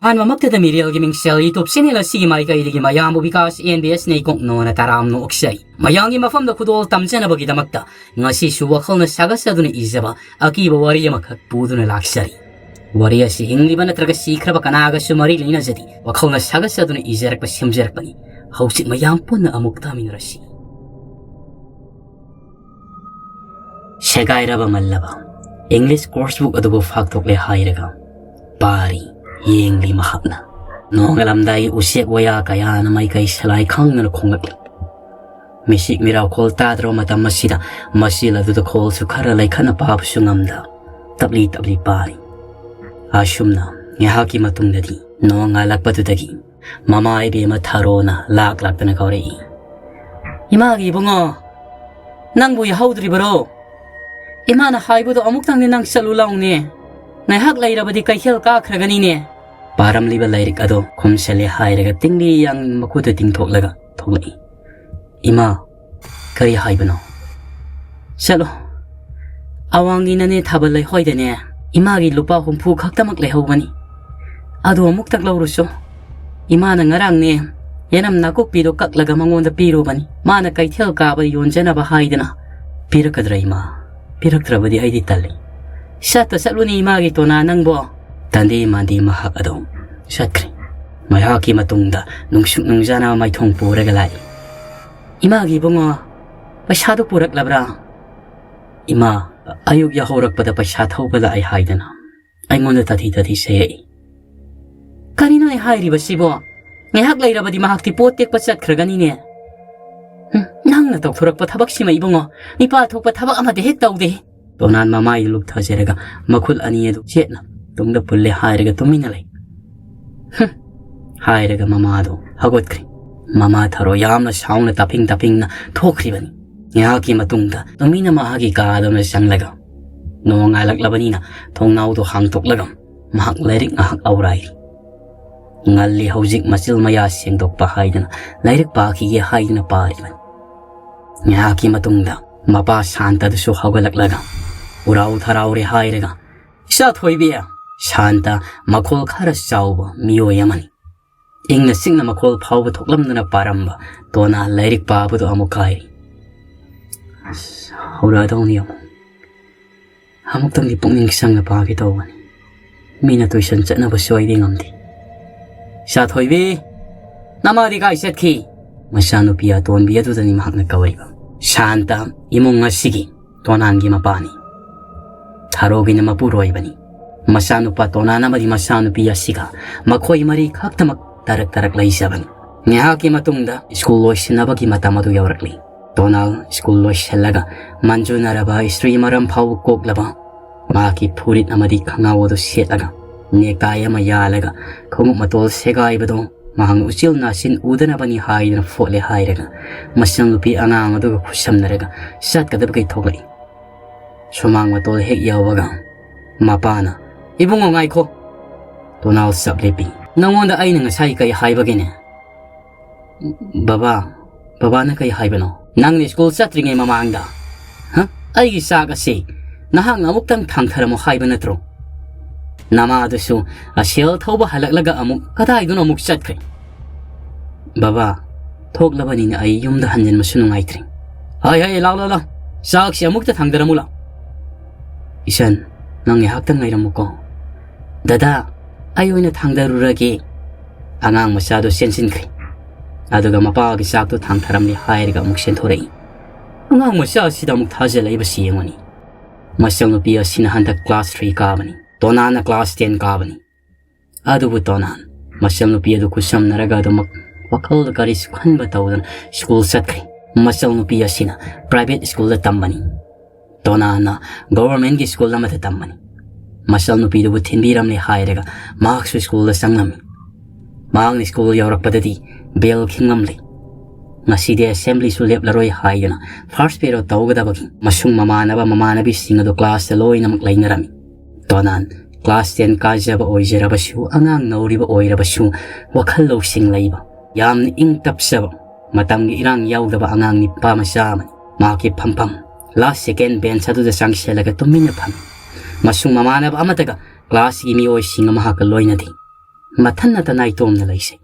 한마막대다 미리얼기 밍셀 유튜브 채널 시기마이가 이르기 마야무 비카스 NBS 네이공 노나 따라암노 옥사이 마양이 마famda kudo tamjana bagidamagta ngasi shuwa khalna sagasaduna izaba akiba wariya makhat buduna laksari wariya si hingliba natraga sikraba kanaga sumari lina jadi wakhalna sagasaduna izarak pa simjarak pani hausit mayam punna amukta minrashi shagairaba mallaba English coursebook adugo faktok le hairaga pari Yengli mahapna nongalamdai usiak waya kaya na may kay salay kang na khongakli misik miraw kol tadro matam masila dudo kol sukara lay kana papsungamda tabli pari asumna ngahaki matungdadi nongalak patudagi mama ibe matharo na lak na kaurei imagi bungo nang buya haudri baro imana haibudo amuktang ni nang salulaw ni Nahak lairabadi kay hil ka kragani ne. Param liba lairik ado kumsali hairaga tingli yang makuta tingtok laga thoglai. Ima kari haibano. Salo. Awangi na ne thabalai hoida ne. Imagi lupa humpu khaktamak lai hawani. Ado amuk tak lauruso. Ima na ngarang ne. Yanam nakuk pido kaklaga mangonda piro bani. Mana kay hil ka ba yonjana ba haidana. Pirakadra ima. Pirakdrabadi ay di tali. Sata saluni imagi to na nang bo tandi mandi mahak ado satkri mayaki matungda nungsuk nungjana mai thong puraga lai imagi bungo pasado purak labra ima ayuk ya horak pada pasha thobala ai haidana ai ngonda tati sei kanino ai hairi basibo ngehak lairabadi mahakti potek pasat khragani ne nangna tok thorak pa thabak sima ibungo nipa thok pa thabak amade hek taude Tonan mamai luk thajeraga makul ani edu chetna tungda pulle hairaga tumina lai hairaga mama do hagotkri mama tharo yamna sauna taping na thokri bani yaki matungda tumina mahagi ka adam sanglaga no ngalak labani na thongnau do hangtok lagam mahak lairik ngahak aurai ngalli hojik masil maya sengdok pa haidana lairik pa ki ge haidana pari ban yaki matungda mapa santa du so hagalak laga Urau tharau re hairaga Isa thoibiya Shanta makol kharas chauba miyo yamani Ingna singna makol phauba thoklamdana paramba Tona lairik paabado amukairi Haura daw niyo Hamuk tang lipong ningsang na paagi tawani Mina tuisan na basoy di ngamdi Isa thoibi Namadi ka isat ki Masano piya tuan biya tu tani mahak na kawariba Shanta imong nga sige Tona angi mapani Harogi na mapuroy bani. Masano pa to na namadi masano piya siga. Makoy mari kaktamak tarak laisa bani. Ngahaki matungda school lois nabagi matamadu yawrakli. Tonal school lois halaga manjo naraba istri maram pau kok laba. Maki purit namadi kangawodo siet laga. Nekaya mayalaga kumuk matol segay bado. Mahang usil na sin udana bani hay na fole hay raga. Masang lupi angang ado kusam naraga. Sat kadabagay toglay. Sumang matol hek yawaga mapana ibungo ngai ko tonal sablepi nangonda ay nga sai kay haibagine baba na kay haibano nang ni school satring ay mamangda ha ay gisa kasi nahang amuktang thangthara mo haibana tro nama adusu asil thoba halaklaga amuk katay dun amuk satkre baba thok labani na ay yumda hanjan masunungay tring ay law sak si amukta thangdara mula Isan, nang ihaktang ngayram mo ko. Dada, ayaw na tangdaruragi. Angang masyado sensin kay. Ado ga mapagagisakto tangtaram ni hairiga muksen toray. Angang masyado sida muktajala iba siyang wani. Masyang nupiya sinahandak class 3 ka bani. Tonan na class 10 ka bani. Ado bu tonan. Masyang nupiya do kusam naragado wakal da karis kan bataw school set kay. Masyang nupiya sina private school da tambani. Tona na government ki school na matatamani. Masal no pido bu tinbiram ni hairaga maksu school la sangnami. Maang ni school yawrak padati bell kingamli. Ngasidi assembly sulep laroy haidana first pero tawgada bagi masung mamanabi singado class loy na maklay narami. Tonan class 10 kaja ba oijera basu angang nauri ba oira basu wakal lo singlay ba. Yam ni ingtap saba matam ni irang yawda ba angang ni pamasaman maki pampam. Last second bench adu da sangselaga tumina pham masung mamanab amataga class gi mi oi singa mahaka loina di มาท่านนัตนายตอมนั่นเลยสิ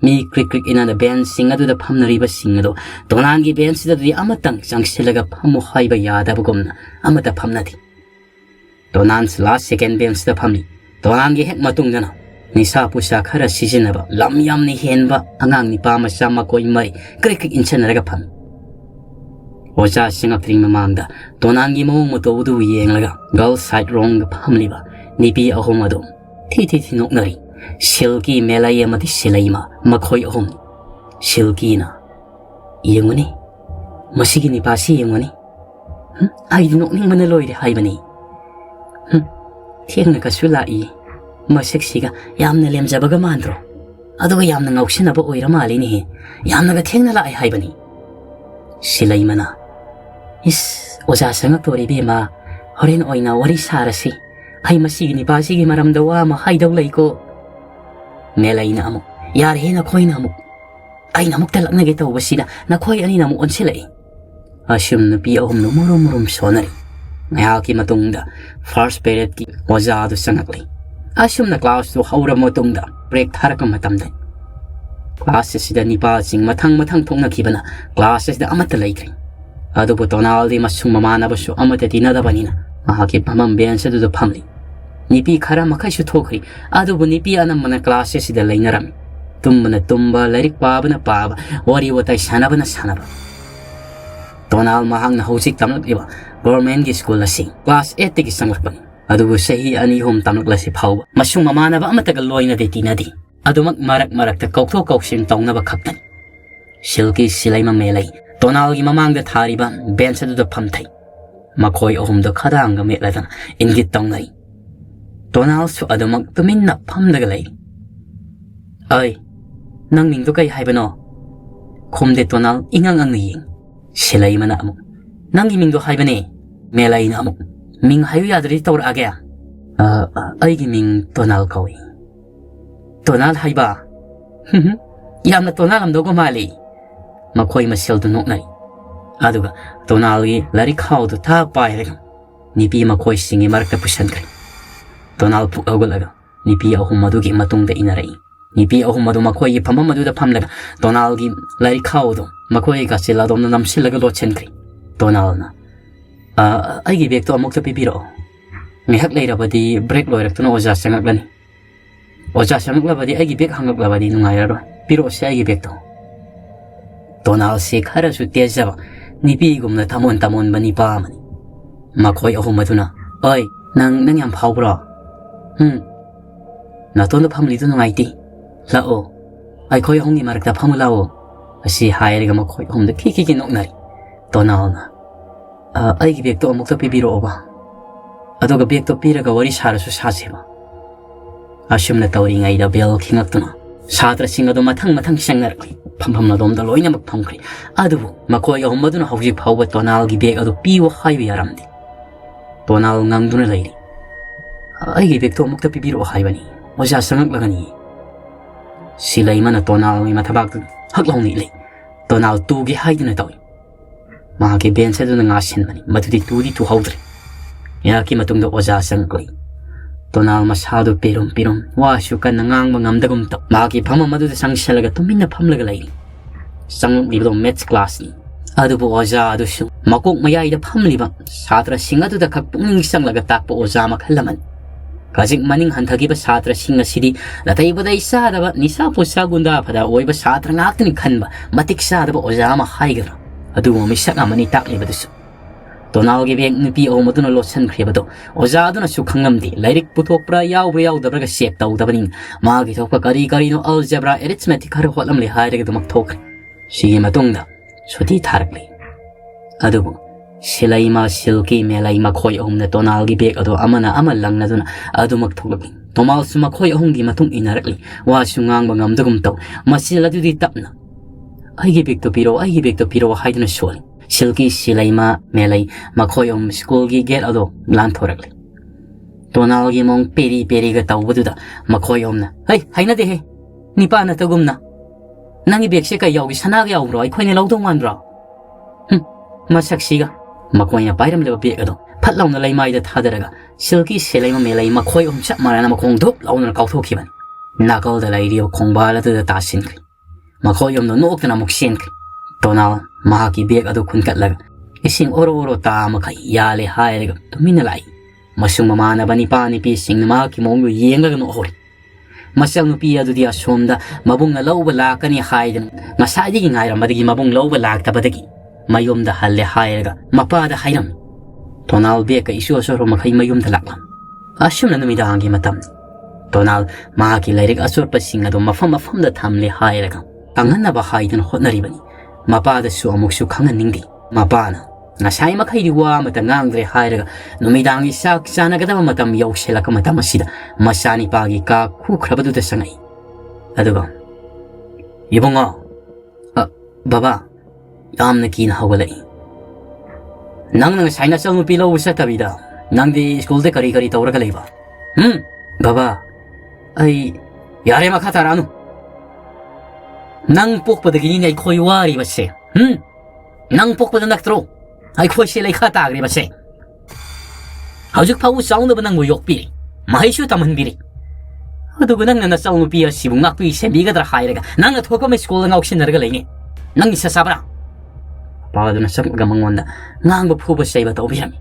มีคลิกอินาเบนสิงห์ดูดพัมนารีบสิงห์ดูตัวนั้นกีเบนสิดดีอามาตังจังเชลกับพัมมุขายบยาดาบุกมนะอามาตาพัมนาดีตัวนั้นสลาเซกันเบนสิดพัมนีตัวนั้นกีเฮกมาตุงจันนิสาปุชาคาราซิจินบะลำยำนี่เห็นบะอ่างนี่ปามาชามาโกยไม่คลิกอินเชนอะไรกับพัมโอจาสิงห์พริมมังดาตัวนั้นกีมองมุตโอดูเยงละกะกอลไซด์รองกับพัมลีบะนี่ปีอาหงมาดูที่นกนรีชิลกี้เมลัยมาที่ชิลัยมาคอยอมชิลกี้นะยังวันนี้มาสิกินภาษียังวันนี้ไอ้ดินกนี่มันลอยได้ให้บันนี้เที่ยงนักสุลาอีมาเซ็กซี่กะยามนั่นเลี้ยมจับกะมันตรออะดูก็ยามนั่งเอาชินนับโอยรามาลีนี่ยามนั่นก็เที่ยงนั่นละไอ้ให้บันนี้ชิลัยมานะอิสโอจาสังกัตัวรีบีมาฮอรินโอยน่าวาริสาระสิไอ้มาสิกินภาษีกิมารำดาวามาให้ดาวเลยก็เมลัยนะมุยาร์เฮนะคอยนะมุไอ้นะมุตลักนักเตาบสิดานะคอยอันนี้นะมุอันเชลัยอาชุมนปีอาหมนุมรุมโซนารีไอ้อาคิมาตุงดา first period กีวาจาดุสังกัลอาชุมนะคลาสตุฮาวรามาตุงดา break ทารักมาตัมได้คลาสสิดานิปาสิงมาทั้งทุงนักขีบนะคลาสสิดาอามัตลัยกรีอาดูปุตโตนาลดีมาชุมมานาบชุอามัตตินาดาบานีนะอาคิปมัมเบียนเสดุพัมลีนิปีขรามาคัยชุทโอกรีอาดูบุนิปีอานัมมันคลาสสิดาไลนารัมตุมมันตุมบาลริกปาบนะปาบวารีวตัยชานาบนะชานาบตัวนาลมาหังนะฮูซิกตัมลักอีบะ government กิสกุลละสิคลาส8กิสังลักบันอาดูบุเซฮีอันนี้โฮมตัมลักละสิพาวบมาชุมมานาบะอามัตตะกลอยนาเดตินาดีอาดูมักมารักตะกอกโตกอกชินตองนาบะขับตันชิลกิสิไลมาเมลัยตัวนาลกิมามังเดทาริบะเบนเซดุดพัมไทยมาคอยโอมดขดางกะเมลัยตันอินกิตตองไงตัวนาลสุอาดูมักตุมินนับพัมดะกะเลยเอ้ยนางมิงตุกไอให้บะนอคมเดตัวนาลอิงังอังนี่ชิลัยมันอะมุนางกิมิงตุให้บะเนเมลัยนะมุมิงให้ยาดริตอร์อะเกะไอ้กิมิงตัวนาลเขาอีตัวนาลให้บะยามนะตัวนาลมดก็มาเลยมาคอยมาเชลตุนกไหนอาดูกะตัวนาลีลาริข้าวตุท่าไปเลยกันนี่ปีมาคอยสิงห์มารักตะพุชันกันตัวนาลปุกเอากละกันนี่ปีเอาหุมมาดูกิมาตุงเดอินารีนี่ปีเอาหุมมาดูมาคอยพัมมาดูเดพัมเลยกันตัวนาลีลาริข้าวตุมาคอยกัสลาดอมนำสิลกโลเชนครีตัวนาลนะไอ้กิเบกตัวมุกตะปีบิโรมีฮักเลยระบดีเบรกลอยรักตัวโอจาสังกัลนี่โอจาสังกัลระบดีไอ้กิเบกหังกัลระบดีนุ่งไงระบปีโรเสียไอ้กิเบกตัวนาลสิขารสุดเตี้ยจับนี่ปีกุมนะทำมันบันนี่ป้ามันมาคอยเอาหุมมาดูนะเอ้ยนางยำเผาปลอน่าตัวนึกพัมลีตัวน้องไอตีละโอไอคอยห้องนี้มารักแต่พัมละโอสิหายเลยก็มาคอยหุมเด็กขี้นกนารีตัวนาลนะไอ้กิเบกตัวมุกตัวปีบิโรบ้าตัวก็เบกตัวปีระก็วาริชาร์สุชาเชบ้าอาชุมนะตัวริงไอเดาเบลคิงอักตัวนะชาตระสิงห์ตัวมาทั้งเชียงนารีพัมนะดมตลอยนะมักพัมครีอาดูมาคอยเอามาดูนะฮาวจิพาวตัวนาลกิเบกตัวปีวะให้วิอารัมดีตัวนาลงังดูนะเลยไอ้กิเบกตัวมุกตัวปีบิโรให้บันนี่ว่าจะสังกัลกันนี่สิเลยมันตัวนาลมีมาทับกฮักลงนี่เลยตัวนาลตูกิให้ดูนะตัวมาเก็บเบนเซดูนะงาชินมันมาดูดิตูฮาวดรียาคิมาตุงดูว่าจะสังกัลตัวนาลมาชาดูปีรมว่าชุกันนางบังอัมดะกุมตมาเก็บพัมมาดูดิสังเชลกะตุมินนะพัมละกะเลยสังลีบดูเมทส์คลาสนี่อาดูว่าจะอาดูชุมากุกมายายดะพัมลีบังชาตระสิงห์ดูดะขับตุมิงสังละกะตักปะว่าจะมาขลัมันกาจิกมันิงหันทักีบะชาตระสิงห์สิดีละไตบะไดซาดะบะนิสาปุชากุนดาพะดาโอยบะชาตระงักตินขันบะมาติกซาดะบะว่าจะมาให้กะอาดูว่ามิสักอามันนี่ตักลีบะดุสุตัวนาลกิเบกนี่ปีโอมาตุนโลชันครีบะโตโอจาดุนะสุขังงัมดีไลริกปุทอกปรายาวเวียวดับระกะเชกตาวดับนิงมากิทอกปะการีโนอัลเจบราเอริทเมติคาร์ฮอลัมเลหายเรกะตุมักทอกชีมาตุงดาสุดีทารักลีอาดูชิลัยมาชิลกีเมลัยมาคอยอมนะตัวนาลกิเบกอาดูอามันลังนะตุนะอาดูมักทอกลีตัวมาสุมาคอยอมดีมาตุงอินารักลีว่าชุงังบังอัมดุกุมตาวมาชิลาดูดีตับนะไอ้กิเบกตัวปีโรให้ดูนะชวลชิลกี้ชิลัยมาเมลัยมาคอยอมสกูลกีเกลอดูลานทอรักเลยตัวนาลกีมองเปรีกะตาวบุตรดามาคอยอมนะเฮ้ยให้นะเดเฮนี่ป้านะตะกุมนะนั่งอีเบกเชกายาวกิชนะกายาวรอไอ้คนนี้เราต้องวันรอมาสักชีกะมาคอยนะไปรำเลวเบียกะดูพัดเราเนี่ยไล่มาอีเดท่าเดรกะชิลกี้ชิลัยมาเมลัยมาคอยอมชักมาแล้วนะมาคงทุบเราเนี่ยเกาทุกขี้มัน Nakal da lairio kongbala da tasinkri. Makoy yom no nok na muksinkri. Tonal mahaki beg adu kunkat laga. Ising oro ta makai yale hairega tuminalai. Masung mamana bani pani pising na mahaki mong yenga no hori. Masal no pia du dia somda mabung na lauba lakani haidan. Masadi gi ngaira madigi mabung lauba lakta badagi. Mayom da halle hairega mapada hairam. Tonal beg ka isu asoro makai mayom da lakam. Asyum na numidangi matam. Tonal mahaki lairik asor pasing ado mafam da thamle hairega. Angan na ba haidan hotnaribani. Mapada su amuksu kangan ningdi. Mapana ngasay makaidiwa matangang dre hairaga numidang isak sana kadama matam yauksela ka matam asida masani pagi ka kukrabadu da sangay. Aduga ibonga baba yam na kinahawalay. Nang ngasay na sang pilaw sa tabida nang di school de kari tawra kalay ba? Baba ay yare makatarano. Nang pukpadaginin ay koywari ba siya? Nang pokpada naktro ay ko sila ikatagri ba siya? Hawjuk pa usaw na ba nang uyok pili? Mahisyo taman bili. Adugo nang nanasaw mo piya sibong nakpi siya biga dara hairaga nang natoko may school nga oksin naragalay ni nang isasabra. Pagado na sa magamang wanda nang bapuba siya iba tao biyami.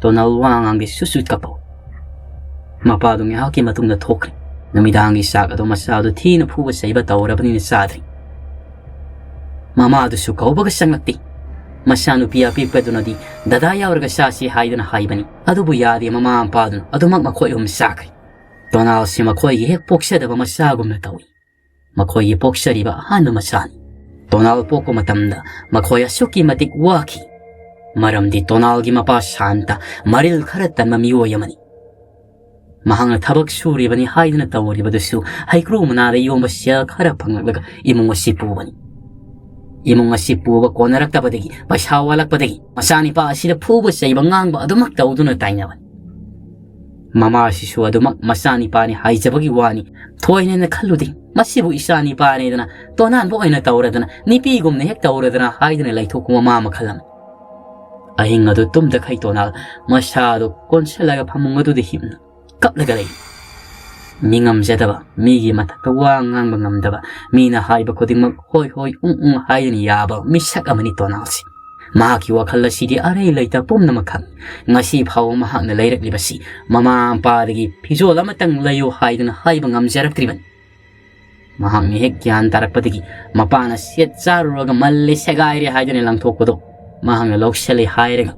Tonalwang ang isusut ka po. Mapadong nga haki matong natokri. Namidang isak ato masado ti na puba siya iba tao raban ni sadri. Mama su kau baga sangakti. Masanu pia pipado na di dadaya orga sasi haida na haibani. Adu buyadi mama ampadon adu magmakoy sakri. Tonal si makoy hek poksya da ba masagom na tawi. Makoy poksya riba hano masani. Tonal poko matamda makoy asuki matik waki. Maram di tonal gi mapa santa maril karatan mamiwo yamani. Mahang na tabak suri bani haida na tawari badusu haikru manara yung masya karapanglaga imong wasipu bani. Imong asipuba ko narakta padagi pasawalak padagi masani pa sila puba sa ibang ngangba adumak tawdo na tayo naman. Mama sisu adumak masani pa ni haijabagi wani toy na nakaluding masibu isani pa ni dana tonan po ay natawra dana nipigom na hek tawra dana haida na laito kung mama makalam. Ahing nga do tumda kay tonal masyado konselaga pamunga do dihim kaplagalay. Mingam jadaba, migi matakawang ang mangamdaba, mina haiba koding maghoy hay ni yaba, misak amani tonalsi. Makiwa kala sidi aray layta pum na makang, ngasi paw mahang na layrak libasi, mama ang parigi, piso lamatang layo hay na haiba ngam jarak triban. Mahang ni hekyan tarak patigi, mapana siyat zaro raga mali sagayri hay na lang tokodo, mahang na loksali hay raga,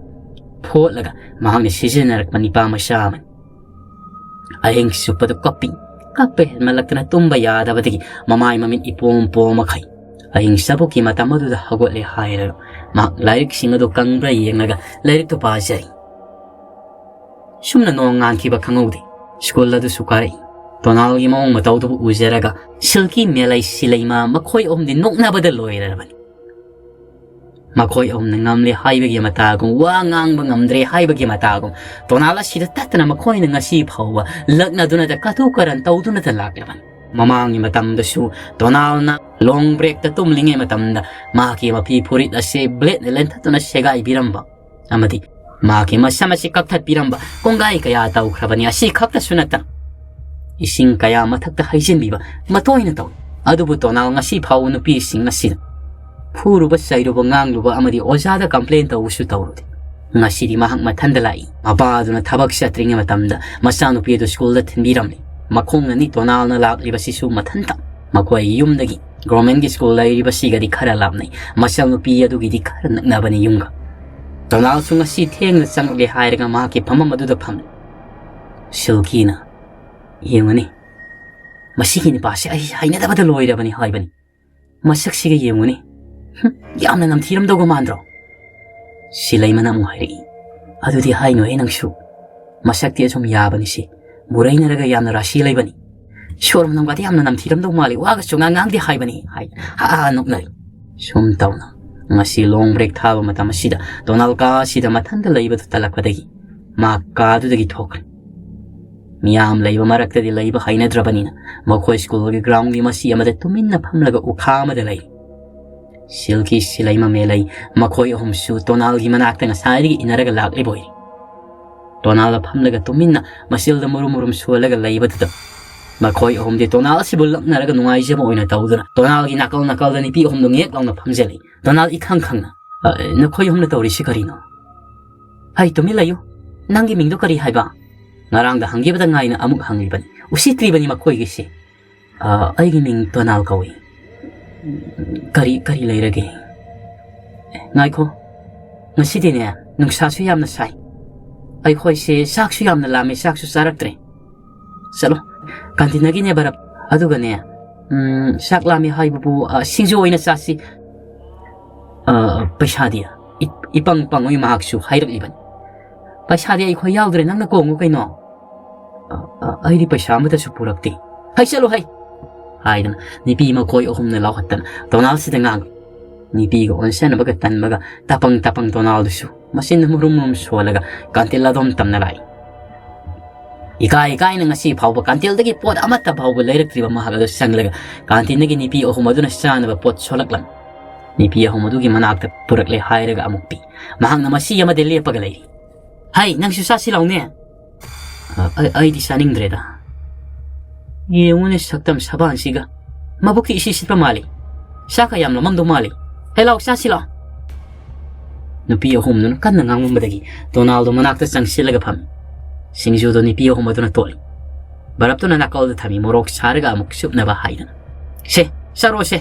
po laga, mahang ni sisinarak manipa masyaman. Ahing supado kaping kape malagta na tumbayada batigi mamay mamin ipompo makay ahing sabuki matamado da hagot le hayra mak lairik singado kang bray naga lairik to pasari sumna no ngan ki ba kangodi school la du sukari tonal gi mong mataw to uzeraga silki melai silaima makoy om din nok na badal loira ban makoy om nangam le haibagi matagong wangang bangamdre haibagi matagong tonala sida tatna makoy nga si phawa lagna duna da katukaran tawduna ta laklaban mamangi matam da su tonal na long break ta tumlinge matam da maki mapi purit da se blade lenta tuna segai biramba amati maki masama si kaktat biramba kongai kaya taw krabani asi kakta sunata ising kaya matakta haijin biba matoy na taw adubu tonal nga si phaw no pi sing na sida Puro ba sayro ba ngang luba amadi ozada complain ta usu tawrodi. Nga sidi mahang matandalai. Mabado na tabak siya tringa matamda. Masano piyedo school da tinbiramli. Makong na nito na lakli ba sisu matanta. Makuay yumdagi. Government gi school lai riba siga di kara labnay. Masano piyedo gi di kara nagnaba ni yunga. Tonal su nga si teng na sang li hayra nga mahaki pamamadu da pamli. Silki na. Yung ni. Masiki ni pa siya ay nadaba da loy ba ni hay ba ni. Masaksiga yung ni. Yam na namtiram daw gumandro. Sila'y manamong hari. Ado di hay no ay nang siyo. Masakti at sumiyaban ni si. Muray na raga yam na rasilay ba ni. Sure mo nang bati yam na namtiram daw mali. Wagas yung ngang di hay ba ni. Hay. Haanok na rin. Sumtaw na. Nga si long break taba matama sida. Tonal ka sida matandalay ba ito talakwadagi. Makado dagi tokri. Miyam lay ba marakta di lay ba hay na drabanina. Magkoy school lagi ground di masiya madatumin na pamlaga ukama dalay. Silki silay mamelay makoy homsu tonal gi manakta nga sari inaraga laglay boy. Tonal pamlaga tumin na masilda murum sualaga layba dito. ꯃꯈꯣꯏ ꯑꯍꯨꯝꯗꯤ ꯇꯣꯅꯥꯜ ꯑꯁꯤꯕꯨ ꯂꯛꯅꯔꯒ ꯅꯨꯡꯉꯥꯏꯖꯕ ꯑꯣꯏꯅ ꯇꯧꯗꯨꯅ ꯇꯣꯅꯥꯜꯒꯤ ꯅꯥꯀꯜꯗ ꯅꯨꯄꯤ ꯑꯍꯨꯝꯗꯨ ꯉꯦꯛ ꯂꯥꯎꯅ ꯐꯝꯖꯤꯜꯂꯤ ꯇꯣꯅꯥꯜ ꯏꯈꯪ ꯈꯪꯅ ꯅꯈꯣꯏ ꯑꯍꯨꯝꯅ ꯇꯧꯔꯤꯁꯤ ꯀꯔꯤꯅꯣ ꯍꯩ ꯇꯨꯃꯤꯟ ꯂꯩꯌꯨ ꯅꯪꯒꯤ ꯃꯤꯡꯗꯨ ꯀꯔꯤ ꯍꯥꯏꯕ ꯉꯔꯥꯡꯗ ꯍꯪꯈꯤꯕꯗ ꯉꯥꯏꯅ ꯑꯃꯨꯛ ꯍꯪꯂꯤꯕꯅꯤ ꯎꯁꯤꯠꯇ꯭ꯔꯤꯕꯅꯤ ꯃꯈꯣꯏꯒꯤꯁꯤ ꯑꯩꯒꯤ ꯃꯤꯡ ꯇꯣꯅꯥꯜ ꯀꯧꯏ ꯀꯔꯤ ꯂꯩꯔꯒꯦ ꯉꯥꯏꯈꯣ ꯉꯁꯤꯗꯤꯅꯦ ꯅꯨꯡꯁꯥꯁꯨ ꯌꯥꯝꯅ ꯁꯥꯏ ꯑꯩꯈꯣꯏꯁꯦ ꯆꯥꯛꯁꯨ ꯌꯥꯝꯅ ꯂꯥꯝꯃꯦ ꯆꯥꯛꯁꯨ ꯆꯥꯔꯛꯇ꯭ꯔꯦ ꯆꯠꯂꯣ ꯀꯥꯟꯇꯤꯟꯗꯒꯤꯅꯦ ꯕꯔꯞ ꯑꯗꯨꯒꯅꯦ ꯆꯥꯛ ꯂꯥꯝꯃꯦ ꯍꯥꯏꯕꯕꯨ ꯁꯤꯡꯖꯨ ꯑꯣꯏꯅ ꯆꯥꯁꯤ ꯄꯩꯁꯥꯗꯤ ꯏꯄꯪ ꯄꯪꯉꯣꯏ ꯃꯍꯥꯛꯁꯨ ꯍꯥꯏꯔꯛꯂꯤꯕꯅꯤ ꯄꯩꯁꯥꯗꯤ ꯑꯩꯈꯣꯏ ꯌꯥꯎꯗ꯭ꯔꯦ ꯅꯪꯅ ꯀꯣꯡꯉꯨ ꯀꯩꯅꯣ ꯑꯩꯗꯤ ꯄꯩꯁꯥ ꯑꯃꯇꯁꯨ ꯄꯨꯔꯛꯇꯦ ꯍꯩ ꯆꯠꯂꯣ ꯍꯩ ꯍꯥꯏꯗꯅ ꯅꯨꯄꯤ ꯃꯈꯣꯏ ꯑꯍꯨꯝꯅ ꯂꯥꯎꯍꯠꯇꯅ ꯇꯣꯅꯥꯜꯁꯤꯗ ꯉꯥꯡꯏ ꯅꯨꯄꯤꯒ ꯑꯣꯟꯁꯟꯅꯕꯒ ꯇꯟꯕꯒ ꯇꯄꯪ ꯇꯣꯅꯥꯜꯗꯨꯁꯨ ꯃꯆꯤꯟ ꯃꯨꯔꯨꯝ ꯁꯣꯜꯂꯒ ꯀꯥꯟꯇꯤꯜ ꯑꯗꯣꯝ ꯇꯝꯅ ꯂꯥꯛꯏ ꯏꯀꯥꯏꯅ ꯉꯁꯤ ꯐꯥꯎꯕ ꯀꯥꯟꯇꯤꯜꯗꯒꯤ ꯄꯣꯠ ꯑꯃꯠꯇ ꯐꯥꯎꯕ ꯂꯩꯔꯛꯇ꯭ꯔꯤꯕ ꯃꯍꯥꯛ ꯑꯗꯨ ꯆꯪꯂꯒ ꯀꯥꯟꯇꯤꯟꯗꯒꯤ ꯅꯨꯄꯤ ꯑꯍꯨꯝ ꯑꯗꯨꯅ ꯆꯥꯅꯕ ꯄꯣꯠ ꯁꯣꯜꯂꯛꯂꯝꯃꯤ ꯅꯨꯄꯤ ꯑꯍꯨꯝ ꯑꯗꯨꯒꯤ ꯃꯅꯥꯛꯇ ꯄꯨꯔꯛꯂꯦ ꯍꯥꯏꯔꯒ ꯑꯃꯨꯛ ꯄꯤ ꯃꯍꯥꯛꯅ ꯃꯁꯤ ꯑꯃꯗ ꯂꯦꯞꯄꯒ ꯂꯩꯔꯤ ꯍꯩ ꯅꯪꯁꯨ ꯆꯥꯁꯤ ꯂꯥꯎꯅꯦ ꯑꯩꯗꯤ ꯆꯥꯅꯤꯡꯗ꯭ꯔꯦꯗ ꯌꯦꯡꯉꯨꯅꯦ ꯁꯛꯇꯝ ꯁꯕꯥꯟꯁꯤꯒ ꯃꯕꯨꯛꯇꯤ ꯏꯁꯤ ꯁꯤꯠꯄ ꯃꯥꯜꯂꯤ ꯆꯥꯛꯀ ꯌꯥꯝ ꯂꯃꯝꯗꯧ ꯃꯥꯜꯂꯤ ꯍꯦ ꯂꯥꯎ ꯆꯥꯁꯤ ꯂꯥꯎ ꯅꯨꯄꯤ ꯑꯍꯨꯝꯗꯨꯅ ꯀꯟꯅ ꯉꯥꯡꯃꯟꯕꯗꯒꯤ ꯇꯣꯅꯥꯜꯗꯣ ꯃꯅꯥꯛꯇ ꯆꯪꯁꯤꯜꯂꯒ ꯐꯝꯃꯤ ꯁꯤꯡꯖꯨꯗꯣ ꯅꯨꯄꯤ ꯑꯍꯨꯝ ꯑꯗꯨꯅ ꯇꯣꯠꯂꯤ ꯕꯔꯞꯇꯨꯅ ꯅꯥꯀꯜꯗ ꯊꯝꯃꯤ ꯃꯣꯔꯣꯛ ꯁꯥꯔꯒ ꯑꯃꯨꯛ ꯆꯨꯞꯅꯕ ꯍꯥꯏꯗꯅ ꯁꯦ ꯆꯥꯔꯣꯁꯦ